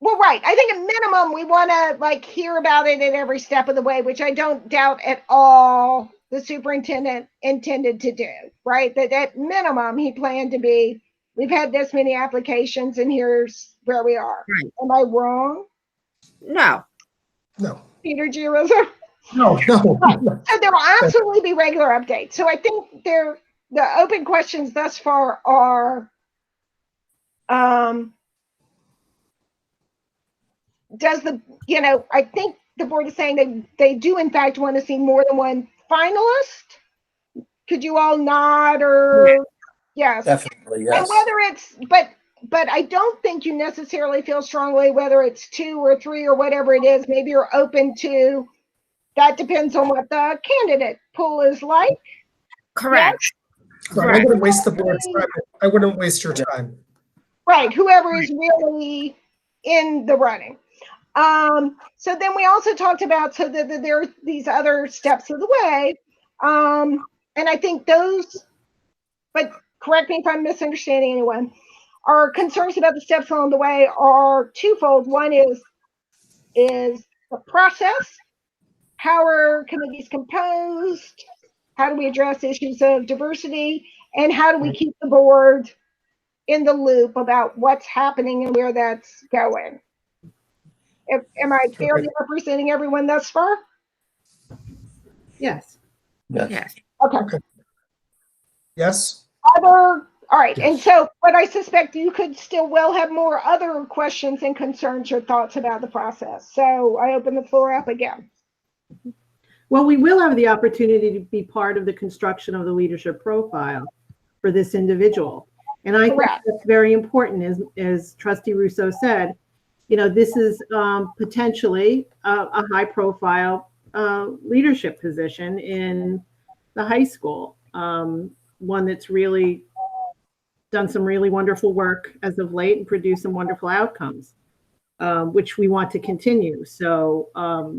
well, right. I think at minimum we want to hear about it at every step of the way, which I don't doubt at all the superintendent intended to do, right? That at minimum he planned to be, we've had this many applications and here's where we are. Right. Am I wrong? No. Peter Giroza? No. Right. So there will absolutely be regular updates. So I think the open questions thus far are, does I think the board is saying they do in fact want to see more than one finalist. Could you all nod or yes? Definitely, yes. And whether it's, but I don't think you necessarily feel strongly whether it's 2 or 3 or whatever it is. Maybe you're open to, that depends on what the candidate pool is like. Correct. Yes? I wouldn't waste the board's time. I wouldn't waste your time. Right, whoever is really in the running. So then we also talked about, so that there are these other steps of the way. And I think those, but correct me if I'm misunderstanding anyone, our concerns about the steps along the way are twofold. One is the process. How are committees composed? How do we address issues of diversity? And how do we keep the board in the loop about what's happening and where that's going? Am I fairly representing everyone thus far? Yes. Yes. Okay. Yes. All right, and Yes. so, but I suspect you could still well have more other questions and concerns or thoughts about the process. So I open the floor up again. Well, we will have the opportunity to be part of the construction of the leadership profile for this individual. And I think Correct. that's very important, as Trustee Russo said. You know, this is potentially a high profile leadership position in the high school. One that's really done some really wonderful work as of late and produced some wonderful outcomes, which we want to continue. So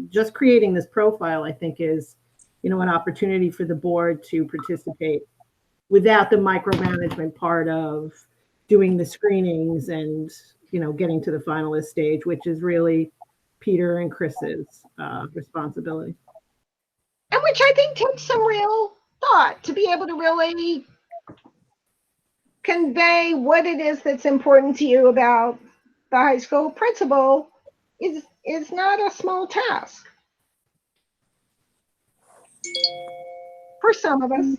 just creating this profile, I think, is, you know, an opportunity for the board to participate without the micromanagement part of doing the screenings and, you know, getting to the finalist stage, which is really Peter and Chris's responsibility. And which I think takes some real thought to be able to really convey what it is that's important to you about the high school principal is not a small task for some of us.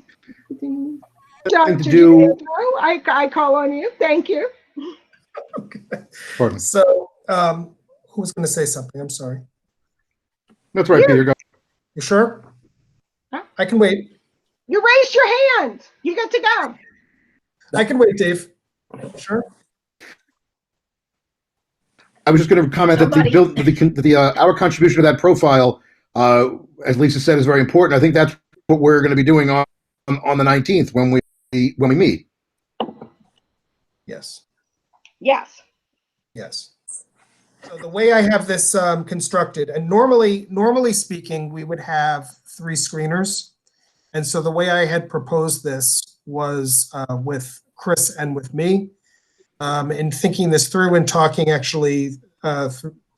Dr. to do- DeAndro, I call on you. Thank you. Pardon. So, who was going to say something? I'm sorry. That's right, Peter. Go. You sure? Huh? I can wait. You raised your hand. You get to go. I can wait, Dave. Sure. I was just going to comment that our contribution to that profile, as Lisa said, is very important. I think that's what we're going to be doing on the 19th when we meet. Yes. Yes. Yes. So the way I have this constructed, and normally speaking, we would have 3 screeners. And so the way I had proposed this was with Chris and with me. In thinking this through and talking actually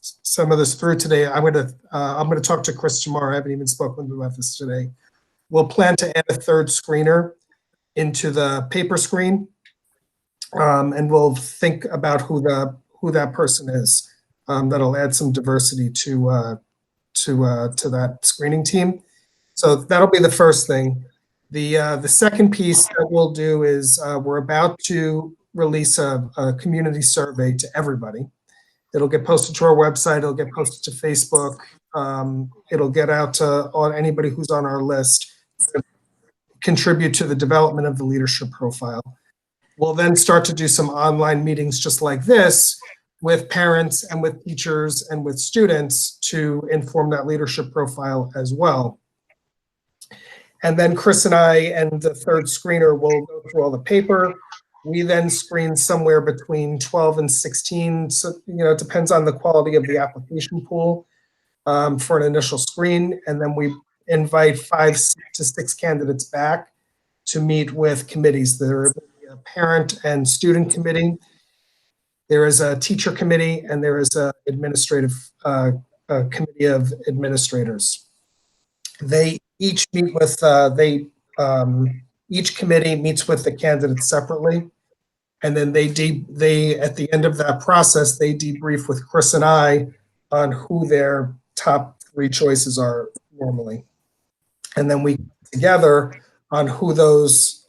some of this through today, I'm gonna talk to Chris tomorrow. I haven't even spoken to him about this today. We'll plan to add a 3rd screener into the paper screen, and we'll think about who that person is. That'll add some diversity to that screening team. So that'll be the first thing. The second piece that we'll do is we're about to release a community survey to everybody. It'll get posted to our website. It'll get posted to Facebook. It'll get out to anybody who's on our list to contribute to the development of the leadership profile. We'll then start to do some online meetings just like this with parents and with teachers and with students to inform that leadership profile as well. And then Chris and I and the 3rd screener will go through all the paper. We then screen somewhere between 12 and 16. So, you know, it depends on the quality of the application pool for an initial screen. And then we invite 5 to 6 candidates back to meet with committees. There is a parent and student committee. There is a teacher committee, and there is a administrative committee of administrators. They each meet with each committee meets with the candidates separately, and then they at the end of that process they debrief with Chris and I on who their top 3 choices are normally, and then we get together on who those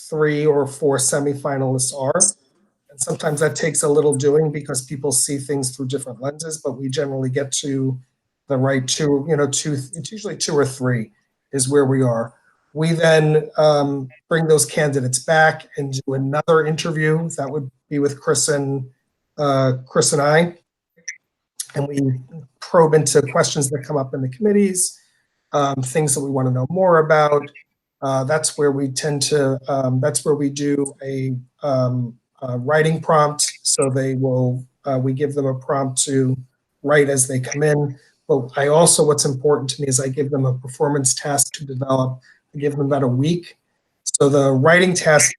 3 or 4 semifinalists are. And sometimes that takes a little doing because people see things through different lenses, but we generally get to the right 2. It's usually 2 or 3 is where we are. We then bring those candidates back and do another interview. That would be with Chris and I. And we probe into questions that come up in the committees, things that we want to know more about. That's where we tend to, that's where we do a writing prompt. So we give them a prompt to write as they come in. But what's important to me is I give them a performance task to develop. I give them about a week. So the writing task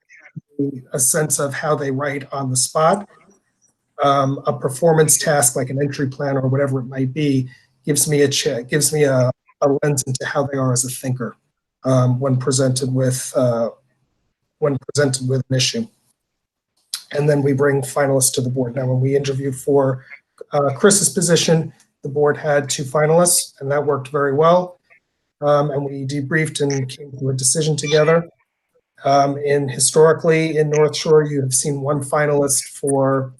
gives me a sense of how they write on the spot. A performance task like an entry plan or whatever it might be gives me a lens into how they are as a thinker when presented with an issue. And then we bring finalists to the board. Now, when we interviewed for Chris's position, the board had 2 finalists, and that worked very well. And we debriefed and came to a decision together. And historically in North Shore, you have seen one finalist for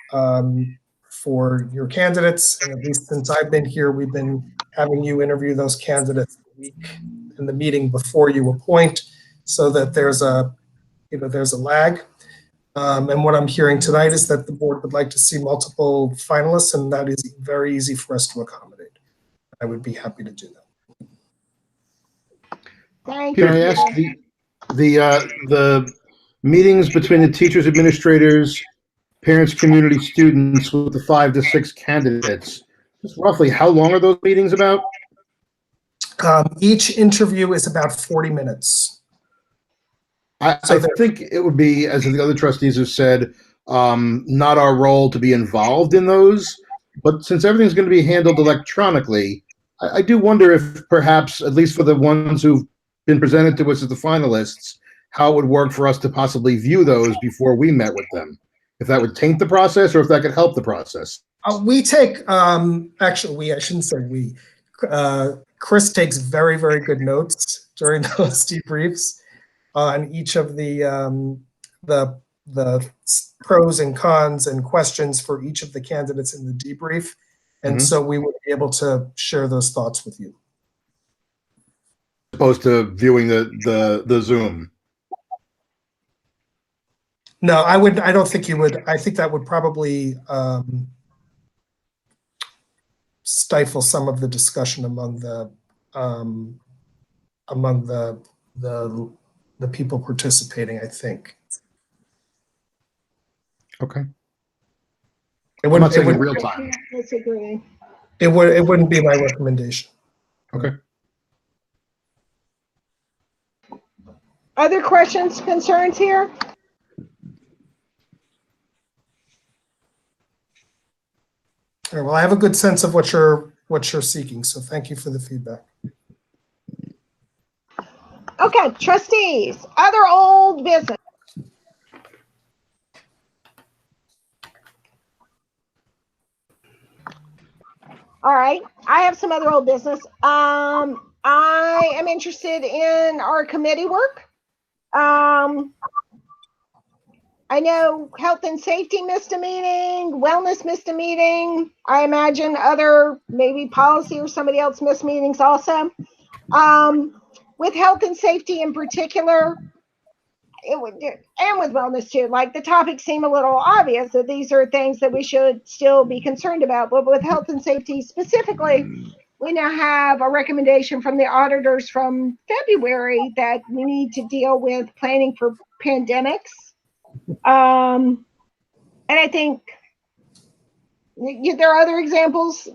your candidates. And at least since I've been here, we've been having you interview those candidates in the meeting before you appoint, so that there's a lag. And what I'm hearing tonight is that the board would like to see multiple finalists, and that is very easy for us to accommodate. I would be happy to do that. Thank Can I you. ask the meetings between the teachers, administrators, parents, community, students with the 5 to 6 candidates, just roughly how long are those meetings about? Each interview is about 40 minutes. I think it would be, as the other trustees have said, not our role to be involved in those. But since everything's going to be handled electronically, I do wonder if perhaps, at least for the ones who've been presented to us as the finalists, how it would work for us to possibly view those before we met with them. If that would taint the process or if that could help the process. We take, actually, I shouldn't say we. Chris takes very, very good notes during those debriefs on each of the pros and cons and questions for each of the candidates in the debrief. And so we would be able to share those thoughts with you. As opposed to viewing the Zoom. No, I don't think you would. I think that would probably stifle some of the discussion among the people participating, I think. Okay. It wouldn't, I'm not saying in real time. Disagree. It wouldn't be my recommendation. Okay. Other questions, concerns here? All right, well, I have a good sense of what you're seeking, so thank you for the feedback. Okay, trustees, other old business. All right, I have some other old business. I am interested in our committee work. I know health and safety missed a meeting, wellness missed a meeting. I imagine other, maybe policy or somebody else missed meetings also. With health and safety in particular, and with wellness too, like the topics seem a little obvious that these are things that we should still be concerned about. But with health and safety specifically, we now have a recommendation from the auditors from February that we need to deal with planning for pandemics. And I think there are other examples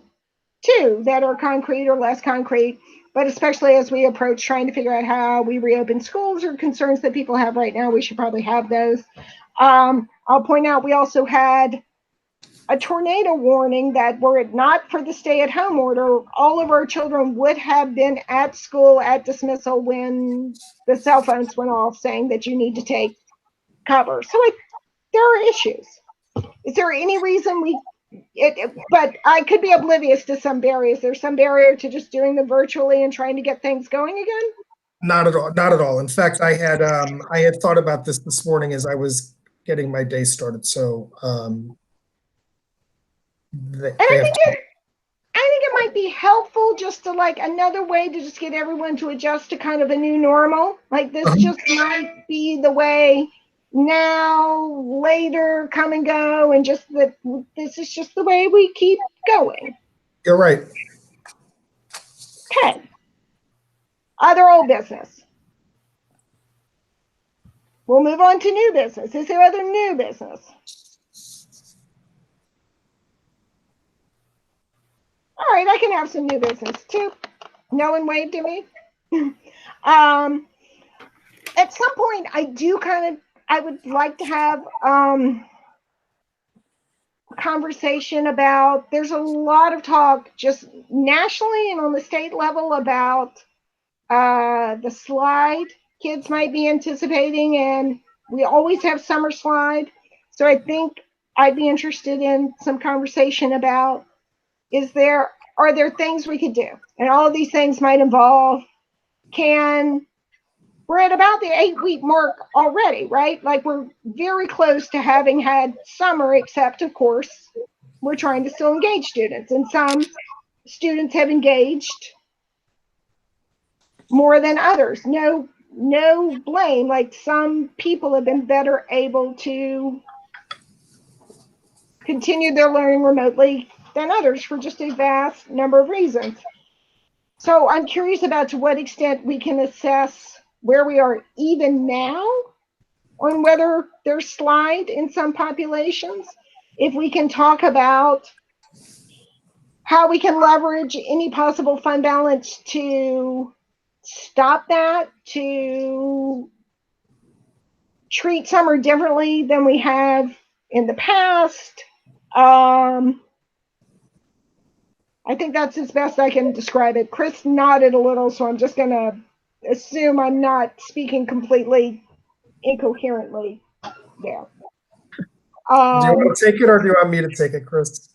too that are concrete or less concrete, but especially as we approach trying to figure out how we reopen schools or concerns that people have right now, we should probably have those. I'll point out we also had a tornado warning that were it not for the stay-at-home order, all of our children would have been at school at dismissal when the cell phones went off saying that you need to take cover. So there are issues. Is there any reason but I could be oblivious to some barriers. There's some barrier to just doing them virtually and trying to get things going again? Not at all. Not at all. In fact, I had thought about this morning as I was getting my day started. So I think it might be helpful just to like another way to just get everyone to adjust to kind of a new normal. Like this just might be the way now, later, come and go, and just that this is just the way we keep going. You're right. Okay. Other old business. We'll move on to new business. Is there other new business? All right, I can have some new business too. No one waved at me. At some point, I would like to have conversation about, there's a lot of talk just nationally and on the state level about the slide kids might be anticipating, and we always have summer slide. So I think I'd be interested in some conversation about, are there things we could do? And all of these things might involve, can we're at about the 8-week mark already, right? Like we're very close to having had summer, except of course, we're trying to still engage students, and some students have engaged more than others. No blame. Like some people have been better able to continue their learning remotely than others for just a vast number of reasons. So I'm curious about to what extent we can assess where we are even now on whether there's slide in some populations. If we can talk about how we can leverage any possible fund balance to stop that, to treat summer differently than we have in the past. I think that's as best I can describe it. Chris nodded a little, so I'm just going to assume I'm not speaking completely incoherently there. Do you want to take it or do you want me to take it, Chris?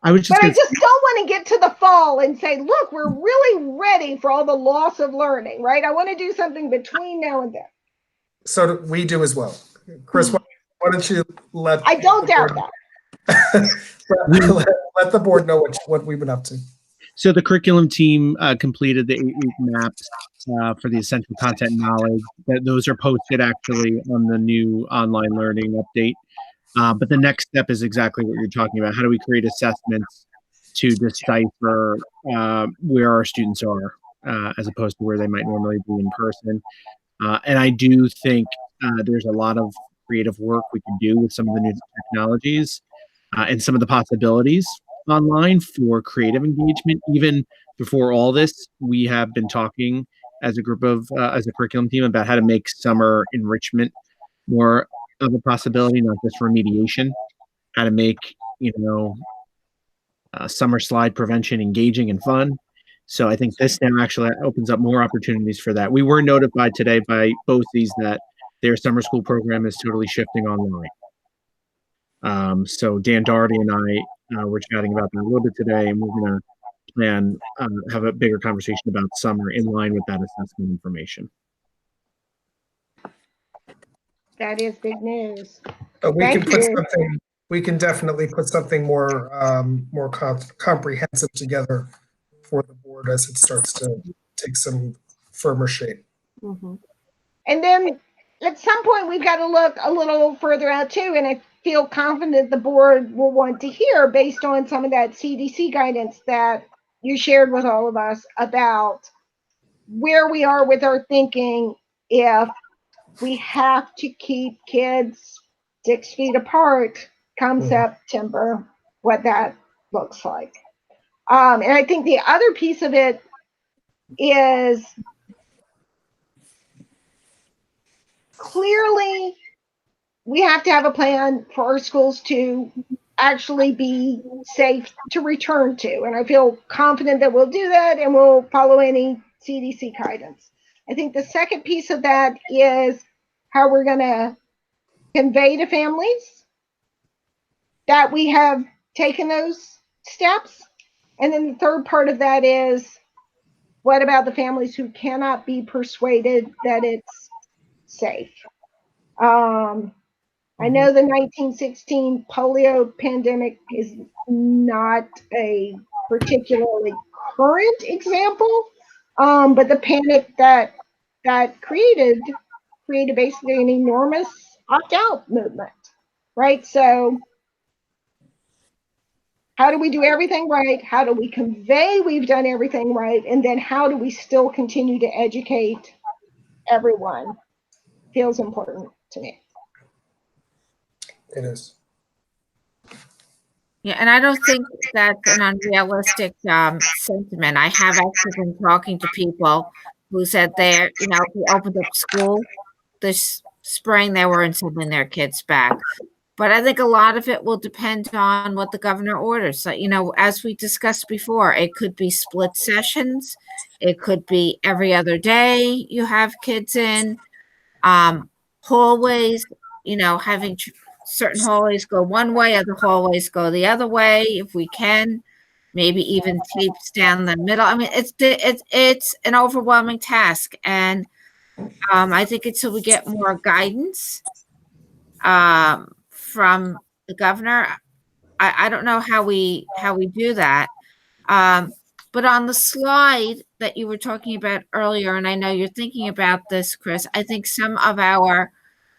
I was just But I gonna just don't want to get to the fall and say, look, we're really ready for all the loss of learning, right? I want to do something between now and then. So we do as well. Chris, why don't you let I don't doubt that. let the board know what we've been up to. So the curriculum team completed the 8-week maps for the essential content knowledge. Those are posted actually on the new online learning update. But the next step is exactly what you're talking about. How do we create assessments to decipher where our students are as opposed to where they might normally be in person? And I do think there's a lot of creative work we can do with some of the new technologies and some of the possibilities online for creative engagement. Even before all this, we have been talking as a group of, as a curriculum team about how to make summer enrichment more of a possibility, not just remediation, how to make, summer slide prevention engaging and fun. So I think this now actually opens up more opportunities for that. We were notified today by BOCES that their summer school program is totally shifting online. So Dan Doherty and I were chatting about that a little bit today, and we're going to plan, have a bigger conversation about summer in line with that assessment information. That is big news. We can definitely put something more comprehensive together for the board as it starts to take some firmer shape. Mm-hmm. And then at some point we've got to look a little further out too, and I feel confident the board will want to hear, based on some of that CDC guidance that you shared with all of us, about where we are with our thinking if we have to keep kids 6 feet apart come September, what that looks like. And I think the other piece of it is clearly we have to have a plan for our schools to actually be safe to return to. And I feel confident that we'll do that and we'll follow any CDC guidance. I think the second piece of that is how we're going to convey to families that we have taken those steps. And then the third part of that is, what about the families who cannot be persuaded that it's safe? I know the 1916 polio pandemic is not a particularly current example, but the panic that created basically an enormous opt-out movement, right? So how do we do everything right? How do we convey we've done everything right? And then how do we still continue to educate everyone? Feels important to me. It is. Yeah, and I don't think that's an unrealistic sentiment. I have actually been talking to people who said they're, if we opened up school this spring, they weren't sending their kids back. But I think a lot of it will depend on what the governor orders. So, as we discussed before, it could be split sessions. It could be every other day you have kids in. Hallways, having certain hallways go one way, other hallways go the other way, if we can. maybe even tapes down the middle. I mean, it's an overwhelming task, and I think until we get more guidance from the governor, I don't know how we do that. But on the slide that you were talking about earlier, and I know you're thinking about this, Chris, I think some of our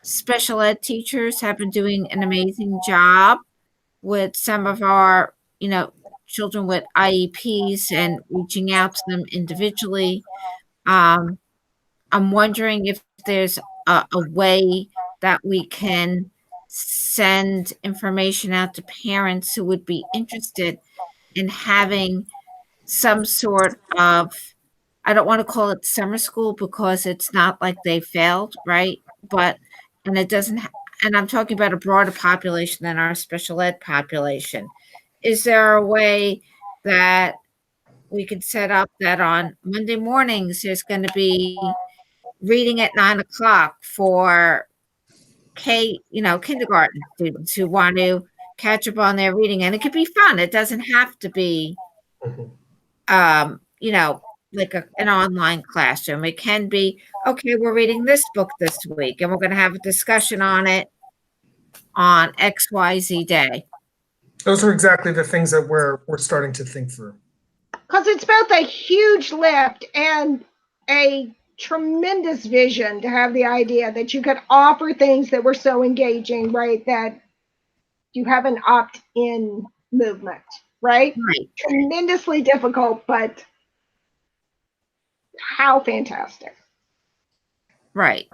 special ed teachers have been doing an amazing job with some of our, children with IEPs and reaching out to them individually. I'm wondering if there's a way that we can send information out to parents who would be interested in having some sort of, I don't want to call it summer school because it's not like they failed, right? And it doesn't, and I'm talking about a broader population than our special ed population. Is there a way that we could set up that on Monday mornings, there's going to be reading at 9:00 for kindergarten students who want to catch up on their reading, and it could be fun. It doesn't have to be, like an online classroom. It can be, okay, we're reading this book this week, and we're going to have a discussion on it on XYZ day. Those are exactly the things that we're starting to think through. Because it's both a huge lift and a tremendous vision to have the idea that you could offer things that were so engaging, right? That you have an opt-in movement, right? Right. Tremendously difficult, but how fantastic. Right.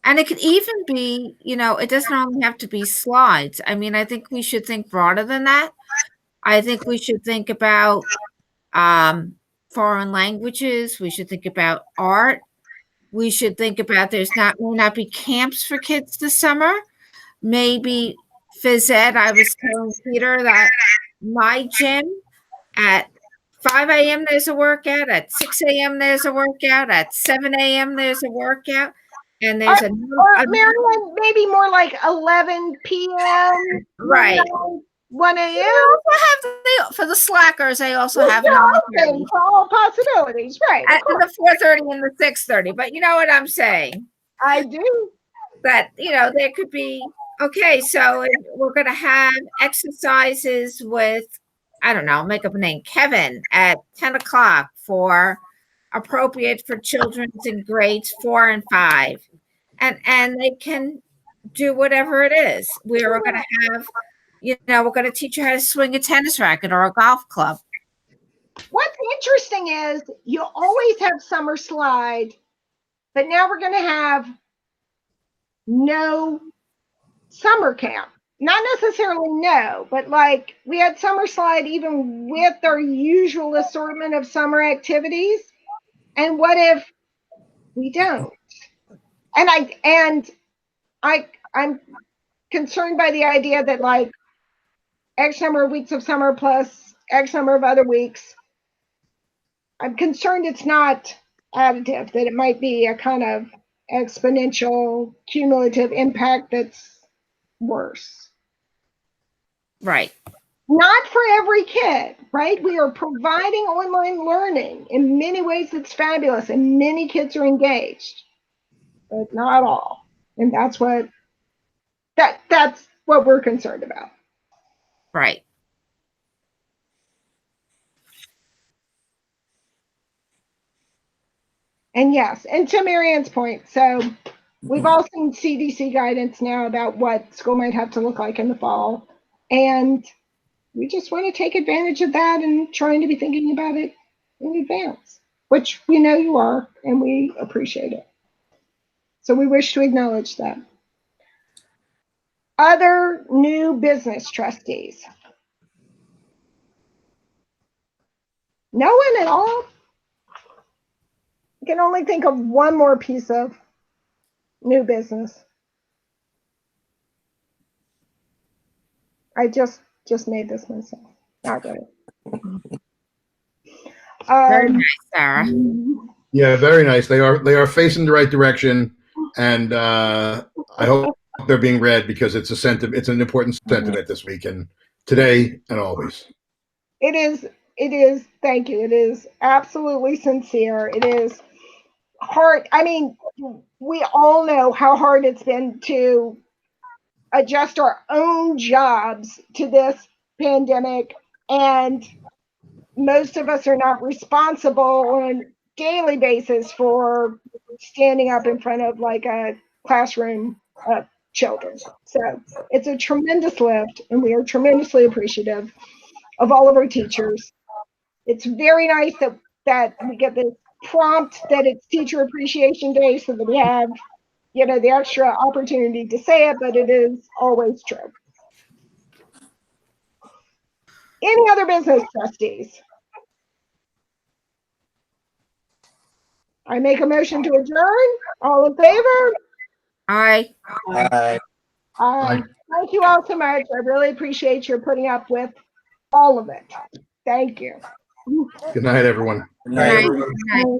And it could even be, it doesn't only have to be slides. I mean, I think we should think broader than that. I think we should think about foreign languages. We should think about art. We should think about may not be camps for kids this summer. Maybe phys ed. I was telling Peter that my gym at 5 a.m. there's a workout. At 6 a.m. there's a workout. At 7 a.m. there's a workout. And there's or Marilyn, maybe more like 11 p.m. Right. 1 a.m. For the slackers, I also have for all possibilities, right? At the 4:30 and the 6:30. But you know what I'm saying? I do. That there could be, okay, so we're going to have exercises with, I don't know, make up a name, Kevin at 10:00 for appropriate for children in grades 4 and 5, and they can do whatever it is. We're going to have, we're going to teach you how to swing a tennis racket or a golf club. What's interesting is you always have summer slide, but now we're going to have no summer camp. Not necessarily no, but like we had summer slide even with our usual assortment of summer activities. And what if we don't? And I'm concerned by the idea that like X number of weeks of summer plus X number of other weeks. I'm concerned it's not additive, that it might be a kind of exponential cumulative impact that's worse. Right. Not for every kid, right? We are providing online learning. In many ways, it's fabulous, and many kids are engaged, but not all. And that's what we're concerned about. Right. And yes, and to Marianne's point, so we've all seen CDC guidance now about what school might have to look like in the fall, and we just want to take advantage of that and trying to be thinking about it in advance, which we know you are, and we appreciate it. So we wish to acknowledge that. Other new business trustees? No one at all? I can only think of one more piece of new business. I just made this myself. Not really. Very nice, Sarah. Yeah, very nice. They are facing the right direction, and I hope they're being read because it's an important sentiment this week and today and always. thank you. It is absolutely sincere. It is hard. I mean, we all know how hard it's been to adjust our own jobs to this pandemic, and most of us are not responsible on a daily basis for standing up in front of like a classroom of children. So it's a tremendous lift, and we are tremendously appreciative of all of our teachers. It's very nice that we get this prompt that it's Teacher Appreciation Day, so that we have, the extra opportunity to say it, but it is always true. Any other business, trustees? I make a motion to adjourn. All in favor? Aye. Aye. Thank you all so much. I really appreciate your putting up with all of it. Thank you. Good night, everyone. Good night, Aye. everyone. Aye.